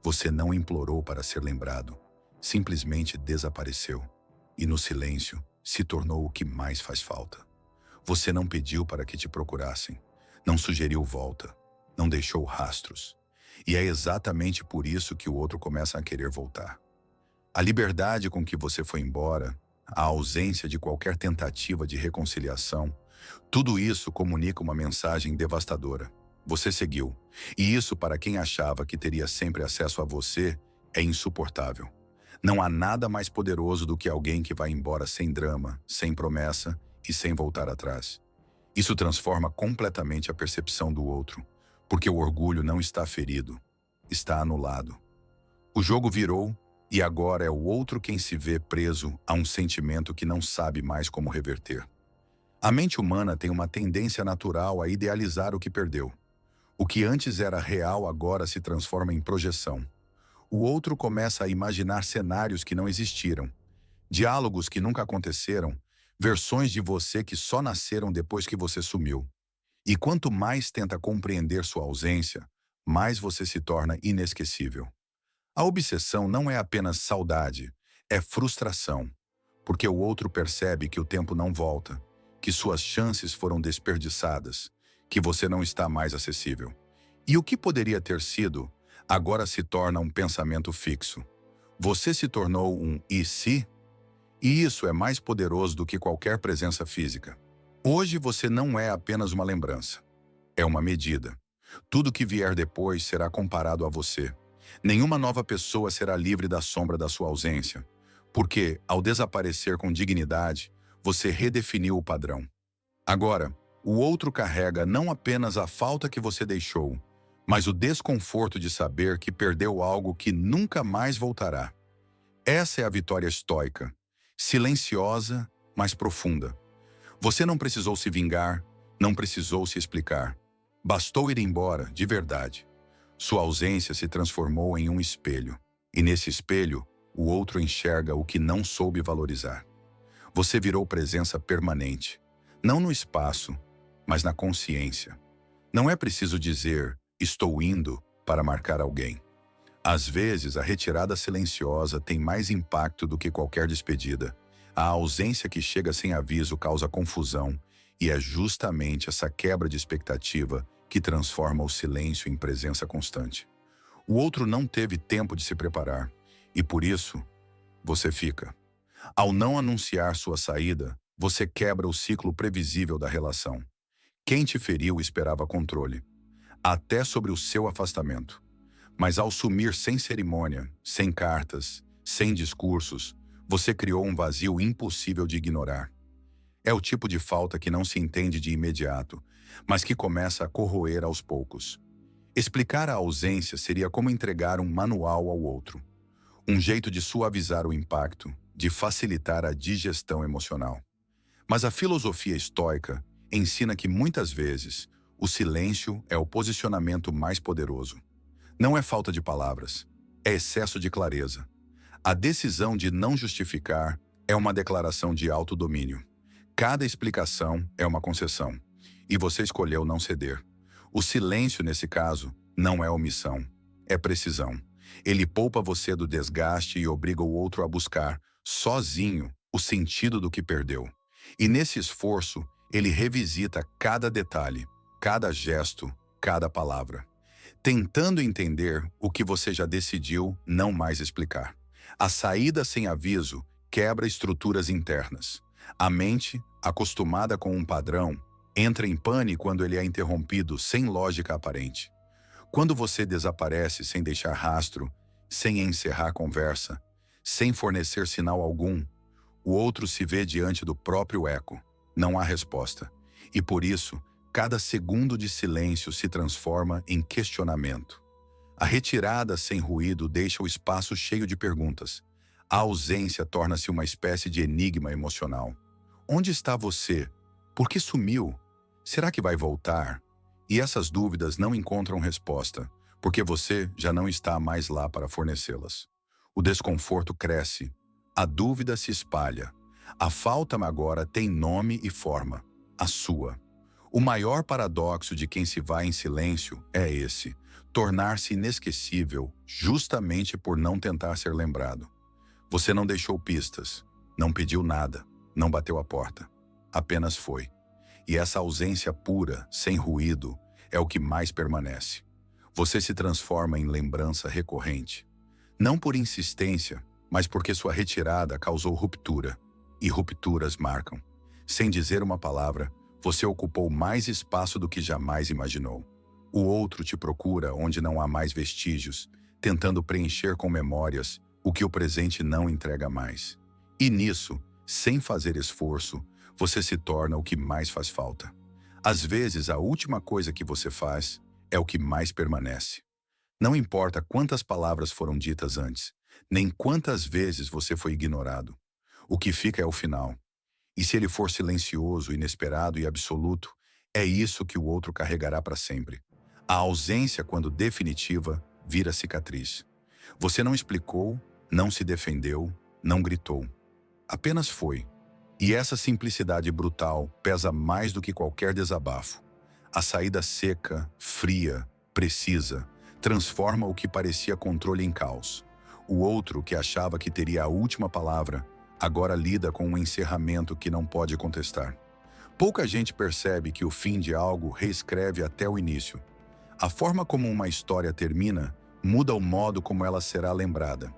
Você não implorou para ser lembrado, simplesmente desapareceu. E no silêncio, se tornou o que mais faz falta. Você não pediu para que te procurassem, não sugeriu volta, não deixou rastros. E é exatamente por isso que o outro começa a querer voltar. A liberdade com que você foi embora, a ausência de qualquer tentativa de reconciliação, tudo isso comunica uma mensagem devastadora. Você seguiu. E isso, para quem achava que teria sempre acesso a você, é insuportável. Não há nada mais poderoso do que alguém que vai embora sem drama, sem promessa e sem voltar atrás. Isso transforma completamente a percepção do outro, porque o orgulho não está ferido, está anulado. O jogo virou E agora é o outro quem se vê preso a um sentimento que não sabe mais como reverter. A mente humana tem uma tendência natural a idealizar o que perdeu. O que antes era real agora se transforma em projeção. O outro começa a imaginar cenários que não existiram, diálogos que nunca aconteceram, versões de você que só nasceram depois que você sumiu. E quanto mais tenta compreender sua ausência, mais você se torna inesquecível. A obsessão não é apenas saudade, é frustração, porque o outro percebe que o tempo não volta, que suas chances foram desperdiçadas, que você não está mais acessível. E o que poderia ter sido, agora se torna um pensamento fixo. Você se tornou um e se? E isso é mais poderoso do que qualquer presença física. Hoje você não é apenas uma lembrança, é uma medida. Tudo que vier depois será comparado a você. Nenhuma nova pessoa será livre da sombra da sua ausência, porque, ao desaparecer com dignidade, você redefiniu o padrão. Agora, o outro carrega não apenas a falta que você deixou, mas o desconforto de saber que perdeu algo que nunca mais voltará. Essa é a vitória estoica, silenciosa, mas profunda. Você não precisou se vingar, não precisou se explicar. Bastou ir embora, de verdade. Sua ausência se transformou em um espelho, e nesse espelho, o outro enxerga o que não soube valorizar. Você virou presença permanente, não no espaço, mas na consciência. Não é preciso dizer, estou indo, para marcar alguém. Às vezes, a retirada silenciosa tem mais impacto do que qualquer despedida. A ausência que chega sem aviso causa confusão, e é justamente essa quebra de expectativa que transforma o silêncio em presença constante. O outro não teve tempo de se preparar, e por isso, você fica. Ao não anunciar sua saída, você quebra o ciclo previsível da relação. Quem te feriu esperava controle, até sobre o seu afastamento. Mas ao sumir sem cerimônia, sem cartas, sem discursos, você criou um vazio impossível de ignorar. É o tipo de falta que não se entende de imediato, mas que começa a corroer aos poucos. Explicar a ausência seria como entregar um manual ao outro. Um jeito de suavizar o impacto, de facilitar a digestão emocional. Mas a filosofia estoica ensina que muitas vezes o silêncio é o posicionamento mais poderoso. Não é falta de palavras, é excesso de clareza. A decisão de não justificar é uma declaração de autodomínio. Cada explicação é uma concessão, e você escolheu não ceder. O silêncio, nesse caso, não é omissão, é precisão. Ele poupa você do desgaste e obriga o outro a buscar, sozinho, o sentido do que perdeu. E nesse esforço, ele revisita cada detalhe, cada gesto, cada palavra, tentando entender o que você já decidiu não mais explicar. A saída sem aviso quebra estruturas internas. A mente, acostumada com um padrão, entra em pane quando ele é interrompido sem lógica aparente. Quando você desaparece sem deixar rastro, sem encerrar conversa, sem fornecer sinal algum, o outro se vê diante do próprio eco. Não há resposta. E por isso, cada segundo de silêncio se transforma em questionamento. A retirada sem ruído deixa o espaço cheio de perguntas. A ausência torna-se uma espécie de enigma emocional. Onde está você? Por que sumiu? Será que vai voltar? E essas dúvidas não encontram resposta, porque você já não está mais lá para fornecê-las. O desconforto cresce, a dúvida se espalha. A falta agora tem nome e forma, a sua. O maior paradoxo de quem se vai em silêncio é esse: tornar-se inesquecível justamente por não tentar ser lembrado. Você não deixou pistas, não pediu nada, não bateu a porta. Apenas foi. E essa ausência pura, sem ruído, é o que mais permanece. Você se transforma em lembrança recorrente. Não por insistência, mas porque sua retirada causou ruptura. E rupturas marcam. Sem dizer uma palavra, você ocupou mais espaço do que jamais imaginou. O outro te procura onde não há mais vestígios, tentando preencher com memórias o que o presente não entrega mais. E nisso, sem fazer esforço, você se torna o que mais faz falta. Às vezes, a última coisa que você faz é o que mais permanece. Não importa quantas palavras foram ditas antes, nem quantas vezes você foi ignorado. O que fica é o final. E se ele for silencioso, inesperado e absoluto, é isso que o outro carregará para sempre. A ausência, quando definitiva, vira cicatriz. Você não explicou, não se defendeu, não gritou. Apenas foi. E essa simplicidade brutal pesa mais do que qualquer desabafo. A saída seca, fria, precisa, transforma o que parecia controle em caos. O outro, que achava que teria a última palavra, agora lida com um encerramento que não pode contestar. Pouca gente percebe que o fim de algo reescreve até o início. A forma como uma história termina muda o modo como ela será lembrada.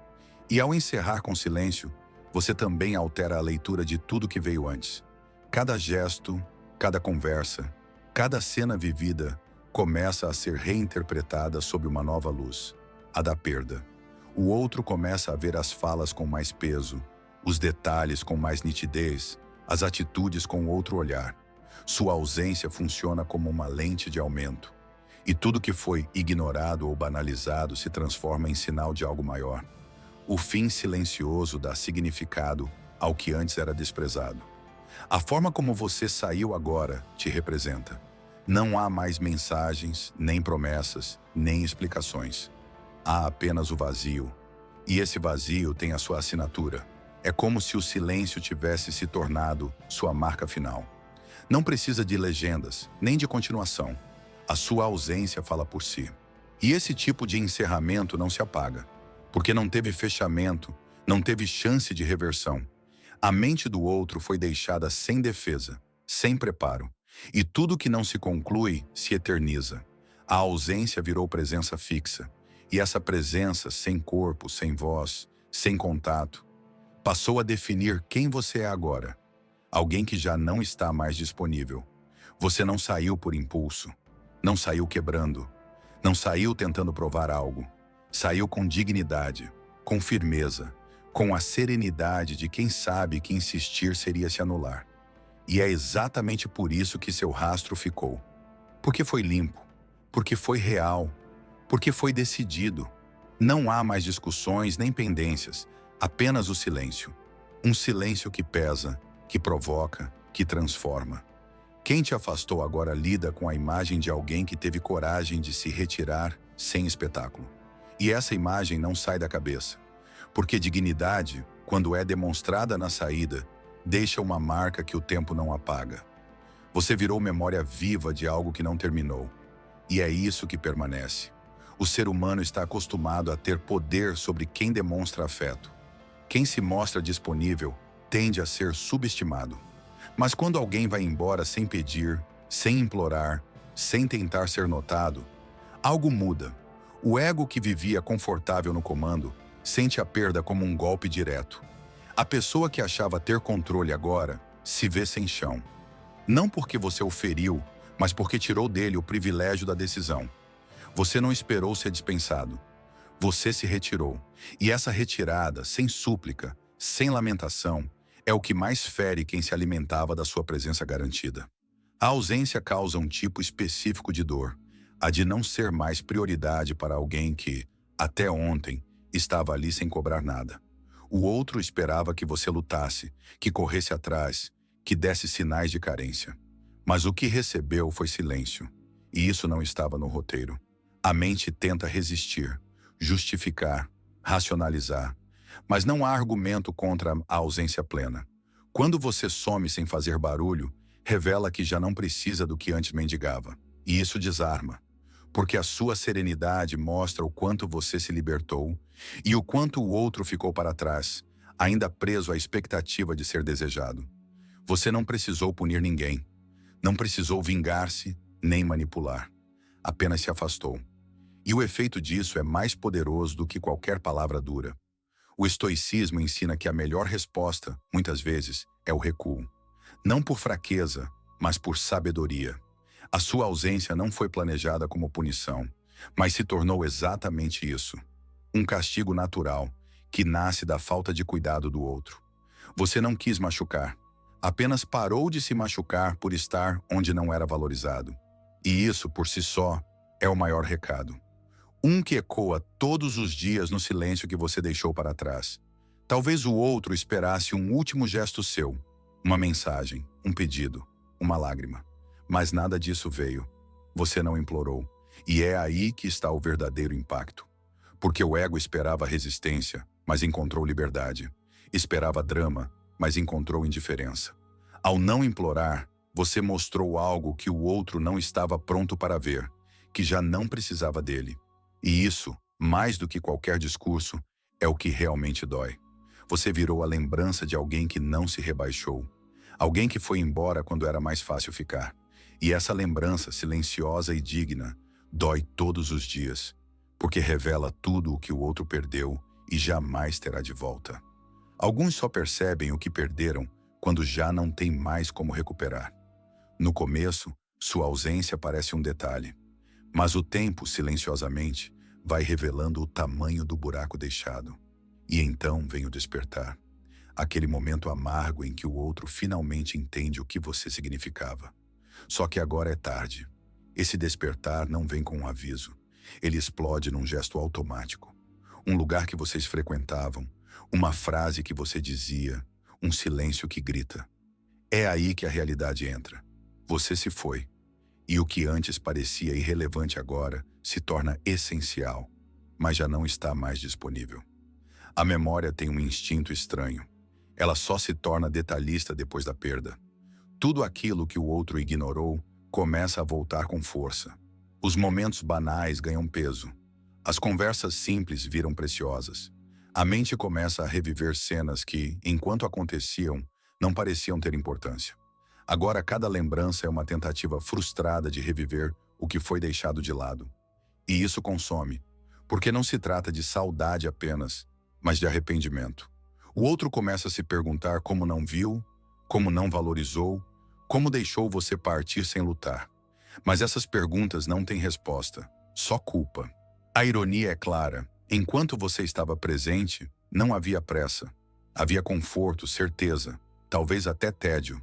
E ao encerrar com silêncio, você também altera a leitura de tudo que veio antes. Cada gesto, cada conversa, cada cena vivida começa a ser reinterpretada sob uma nova luz, a da perda. O outro começa a ver as falas com mais peso, os detalhes com mais nitidez, as atitudes com outro olhar. Sua ausência funciona como uma lente de aumento. E tudo que foi ignorado ou banalizado se transforma em sinal de algo maior. O fim silencioso dá significado ao que antes era desprezado. A forma como você saiu agora te representa. Não há mais mensagens, nem promessas, nem explicações. Há apenas o vazio. E esse vazio tem a sua assinatura. É como se o silêncio tivesse se tornado sua marca final. Não precisa de legendas, nem de continuação. A sua ausência fala por si. E esse tipo de encerramento não se apaga, porque não teve fechamento, não teve chance de reversão. A mente do outro foi deixada sem defesa, sem preparo, e tudo que não se conclui se eterniza. A ausência virou presença fixa, e essa presença, sem corpo, sem voz, sem contato, passou a definir quem você é agora. Alguém que já não está mais disponível. Você não saiu por impulso, não saiu quebrando, não saiu tentando provar algo. Saiu com dignidade, com firmeza, com a serenidade de quem sabe que insistir seria se anular. E é exatamente por isso que seu rastro ficou. Porque foi limpo, porque foi real, porque foi decidido. Não há mais discussões nem pendências, apenas o silêncio. Um silêncio que pesa, que provoca, que transforma. Quem te afastou agora lida com a imagem de alguém que teve coragem de se retirar sem espetáculo. E essa imagem não sai da cabeça, porque dignidade, quando é demonstrada na saída, deixa uma marca que o tempo não apaga. Você virou memória viva de algo que não terminou, e é isso que permanece. O ser humano está acostumado a ter poder sobre quem demonstra afeto. Quem se mostra disponível tende a ser subestimado. Mas quando alguém vai embora sem pedir, sem implorar, sem tentar ser notado, algo muda. O ego que vivia confortável no comando sente a perda como um golpe direto. A pessoa que achava ter controle agora se vê sem chão. Não porque você o feriu, mas porque tirou dele o privilégio da decisão. Você não esperou ser dispensado. Você se retirou. E essa retirada, sem súplica, sem lamentação, é o que mais fere quem se alimentava da sua presença garantida. A ausência causa um tipo específico de dor, a de não ser mais prioridade para alguém que, até ontem, estava ali sem cobrar nada. O outro esperava que você lutasse, que corresse atrás, que desse sinais de carência. Mas o que recebeu foi silêncio, e isso não estava no roteiro. A mente tenta resistir, justificar, racionalizar, mas não há argumento contra a ausência plena. Quando você some sem fazer barulho, revela que já não precisa do que antes mendigava. E isso desarma, porque a sua serenidade mostra o quanto você se libertou e o quanto o outro ficou para trás, ainda preso à expectativa de ser desejado. Você não precisou punir ninguém, não precisou vingar-se nem manipular. Apenas se afastou. E o efeito disso é mais poderoso do que qualquer palavra dura. O estoicismo ensina que a melhor resposta, muitas vezes, é o recuo. Não por fraqueza, mas por sabedoria. A sua ausência não foi planejada como punição, mas se tornou exatamente isso. Um castigo natural, que nasce da falta de cuidado do outro. Você não quis machucar, apenas parou de se machucar por estar onde não era valorizado. E isso, por si só, é o maior recado. Um que ecoa todos os dias no silêncio que você deixou para trás. Talvez o outro esperasse um último gesto seu, uma mensagem, um pedido, uma lágrima. Mas nada disso veio. Você não implorou. E é aí que está o verdadeiro impacto. Porque o ego esperava resistência, mas encontrou liberdade. Esperava drama, mas encontrou indiferença. Ao não implorar, você mostrou algo que o outro não estava pronto para ver, que já não precisava dele. E isso, mais do que qualquer discurso, é o que realmente dói. Você virou a lembrança de alguém que não se rebaixou. Alguém que foi embora quando era mais fácil ficar. E essa lembrança silenciosa e digna dói todos os dias, porque revela tudo o que o outro perdeu e jamais terá de volta. Alguns só percebem o que perderam quando já não tem mais como recuperar. No começo, sua ausência parece um detalhe, mas o tempo, silenciosamente, vai revelando o tamanho do buraco deixado. E então vem o despertar, aquele momento amargo em que o outro finalmente entende o que você significava. Só que agora é tarde. Esse despertar não vem com um aviso. Ele explode num gesto automático. Um lugar que vocês frequentavam, uma frase que você dizia, um silêncio que grita. É aí que a realidade entra. Você se foi. E o que antes parecia irrelevante agora se torna essencial, mas já não está mais disponível. A memória tem um instinto estranho. Ela só se torna detalhista depois da perda. Tudo aquilo que o outro ignorou começa a voltar com força. Os momentos banais ganham peso. As conversas simples viram preciosas. A mente começa a reviver cenas que, enquanto aconteciam, não pareciam ter importância. Agora cada lembrança é uma tentativa frustrada de reviver o que foi deixado de lado. E isso consome, porque não se trata de saudade apenas, mas de arrependimento. O outro começa a se perguntar como não viu, como não valorizou, como deixou você partir sem lutar. Mas essas perguntas não têm resposta, só culpa. A ironia é clara. Enquanto você estava presente, não havia pressa. Havia conforto, certeza, talvez até tédio.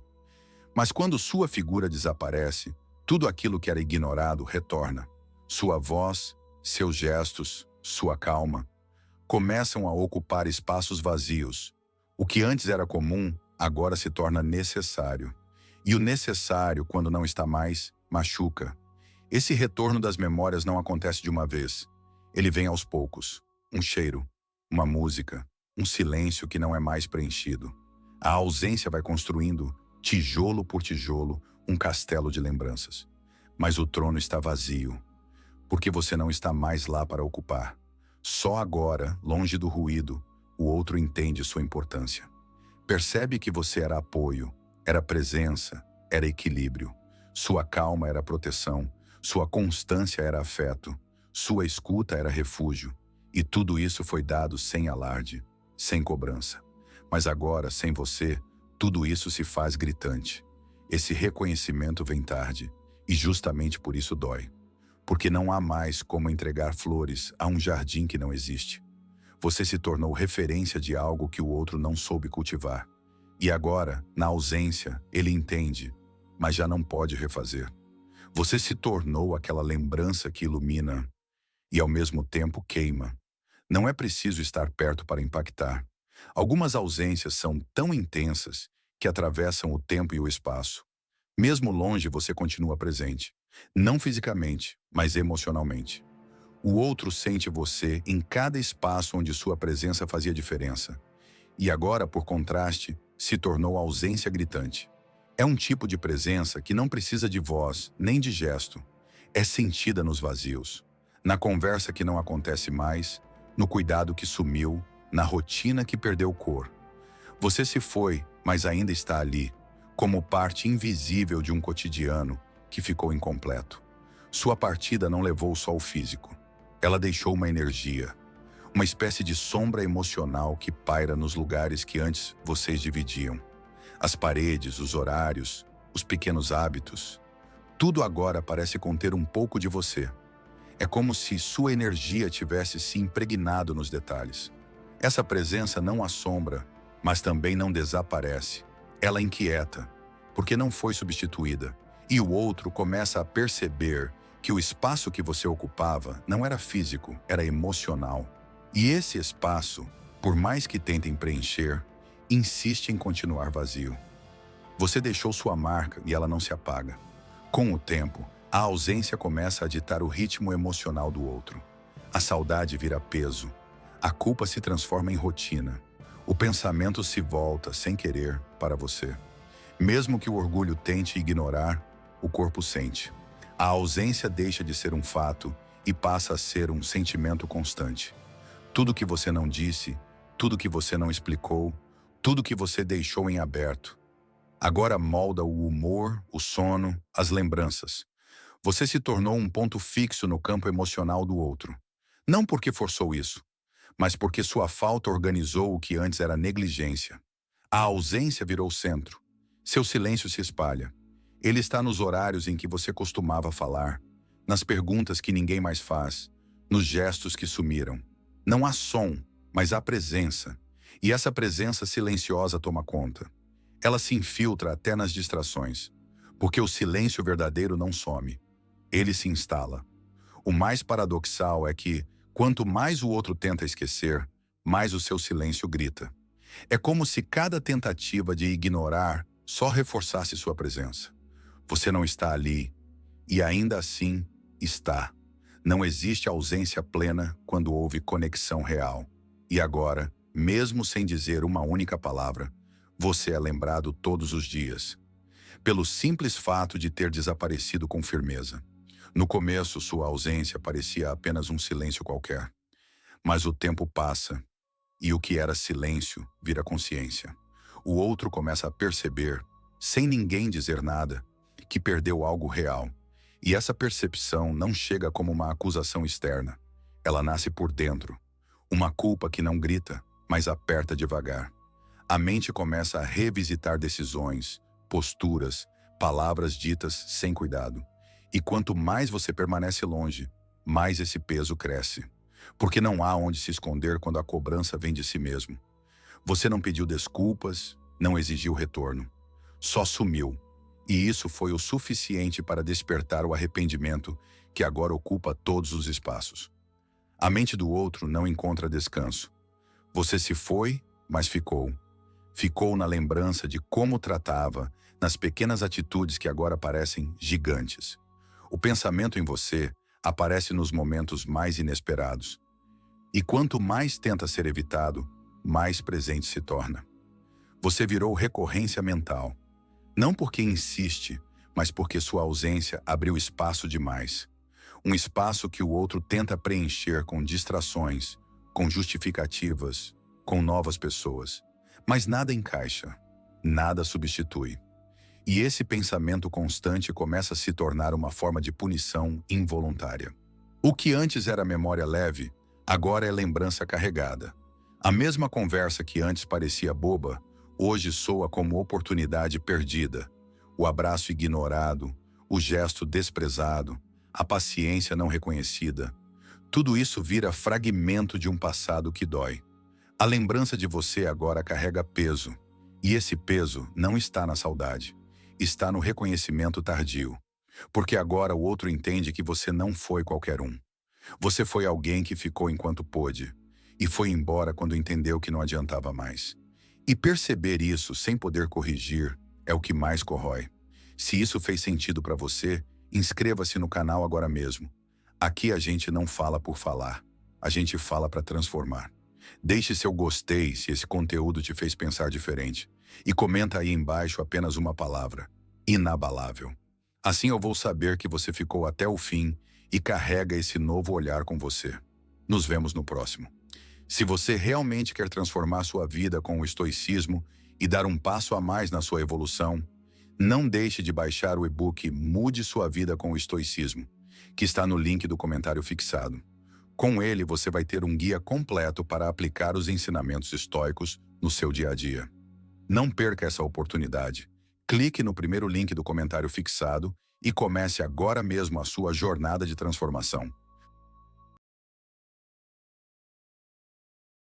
Mas quando sua figura desaparece, tudo aquilo que era ignorado retorna. Sua voz, seus gestos, sua calma, começam a ocupar espaços vazios. O que antes era comum, agora se torna necessário. E o necessário, quando não está mais, machuca. Esse retorno das memórias não acontece de uma vez. Ele vem aos poucos. Um cheiro, uma música, um silêncio que não é mais preenchido. A ausência vai construindo, tijolo por tijolo, um castelo de lembranças. Mas o trono está vazio, porque você não está mais lá para ocupar. Só agora, longe do ruído, o outro entende sua importância. Percebe que você era apoio, era presença, era equilíbrio. Sua calma era proteção, sua constância era afeto, sua escuta era refúgio. E tudo isso foi dado sem alarde, sem cobrança. Mas agora, sem você, tudo isso se faz gritante. Esse reconhecimento vem tarde, e justamente por isso dói. Porque não há mais como entregar flores a um jardim que não existe. Você se tornou referência de algo que o outro não soube cultivar. E agora, na ausência, ele entende, mas já não pode refazer. Você se tornou aquela lembrança que ilumina e ao mesmo tempo queima. Não é preciso estar perto para impactar. Algumas ausências são tão intensas que atravessam o tempo e o espaço. Mesmo longe, você continua presente. Não fisicamente, mas emocionalmente. O outro sente você em cada espaço onde sua presença fazia diferença. E agora, por contraste, se tornou ausência gritante. É um tipo de presença que não precisa de voz, nem de gesto. É sentida nos vazios, na conversa que não acontece mais, no cuidado que sumiu, na rotina que perdeu cor. Você se foi, mas ainda está ali, como parte invisível de um cotidiano que ficou incompleto. Sua partida não levou só o físico. Ela deixou uma energia, uma espécie de sombra emocional que paira nos lugares que antes vocês dividiam. As paredes, os horários, os pequenos hábitos. Tudo agora parece conter um pouco de você. É como se sua energia tivesse se impregnado nos detalhes. Essa presença não assombra, mas também não desaparece. Ela inquieta, porque não foi substituída. E o outro começa a perceber que o espaço que você ocupava não era físico, era emocional. E esse espaço, por mais que tentem preencher, insiste em continuar vazio. Você deixou sua marca e ela não se apaga. Com o tempo, a ausência começa a ditar o ritmo emocional do outro. A saudade vira peso. A culpa se transforma em rotina. O pensamento se volta, sem querer, para você. Mesmo que o orgulho tente ignorar, o corpo sente. A ausência deixa de ser um fato e passa a ser um sentimento constante. Tudo que você não disse, tudo que você não explicou, tudo que você deixou em aberto, agora molda o humor, o sono, as lembranças. Você se tornou um ponto fixo no campo emocional do outro. Não porque forçou isso, mas porque sua falta organizou o que antes era negligência. A ausência virou centro. Seu silêncio se espalha. Ele está nos horários em que você costumava falar, nas perguntas que ninguém mais faz, nos gestos que sumiram. Não há som, mas há presença. E essa presença silenciosa toma conta. Ela se infiltra até nas distrações, porque o silêncio verdadeiro não some. Ele se instala. O mais paradoxal é que, quanto mais o outro tenta esquecer, mais o seu silêncio grita. É como se cada tentativa de ignorar só reforçasse sua presença. Você não está ali, e ainda assim está. Não existe ausência plena quando houve conexão real. E agora, mesmo sem dizer uma única palavra, você é lembrado todos os dias, pelo simples fato de ter desaparecido com firmeza. No começo, sua ausência parecia apenas um silêncio qualquer. Mas o tempo passa, e o que era silêncio vira consciência. O outro começa a perceber, sem ninguém dizer nada, que perdeu algo real. E essa percepção não chega como uma acusação externa. Ela nasce por dentro. Uma culpa que não grita, mas aperta devagar. A mente começa a revisitar decisões, posturas, palavras ditas sem cuidado. E quanto mais você permanece longe, mais esse peso cresce. Porque não há onde se esconder quando a cobrança vem de si mesmo. Você não pediu desculpas, não exigiu retorno. Só sumiu. E isso foi o suficiente para despertar o arrependimento que agora ocupa todos os espaços. A mente do outro não encontra descanso. Você se foi, mas ficou. Ficou na lembrança de como tratava, nas pequenas atitudes que agora parecem gigantes. O pensamento em você aparece nos momentos mais inesperados. E quanto mais tenta ser evitado, mais presente se torna. Você virou recorrência mental. Não porque insiste, mas porque sua ausência abriu espaço demais. Um espaço que o outro tenta preencher com distrações, com justificativas, com novas pessoas. Mas nada encaixa, nada substitui. E esse pensamento constante começa a se tornar uma forma de punição involuntária. O que antes era memória leve, agora é lembrança carregada. A mesma conversa que antes parecia boba, hoje soa como oportunidade perdida. O abraço ignorado, o gesto desprezado, a paciência não reconhecida. Tudo isso vira fragmento de um passado que dói. A lembrança de você agora carrega peso. E esse peso não está na saudade. Está no reconhecimento tardio. Porque agora o outro entende que você não foi qualquer um. Você foi alguém que ficou enquanto pôde. E foi embora quando entendeu que não adiantava mais. E perceber isso sem poder corrigir é o que mais corrói. Se isso fez sentido para você, inscreva-se no canal agora mesmo. Aqui a gente não fala por falar, a gente fala para transformar. Deixe seu gostei se esse conteúdo te fez pensar diferente. E comenta aí embaixo apenas uma palavra: inabalável. Assim eu vou saber que você ficou até o fim e carrega esse novo olhar com você. Nos vemos no próximo. Se você realmente quer transformar sua vida com o estoicismo e dar um passo a mais na sua evolução, não deixe de baixar o e-book Mude Sua Vida com o Estoicismo, que está no link do comentário fixado. Com ele, você vai ter um guia completo para aplicar os ensinamentos estoicos no seu dia a dia. Não perca essa oportunidade. Clique no primeiro link do comentário fixado e comece agora mesmo a sua jornada de transformação.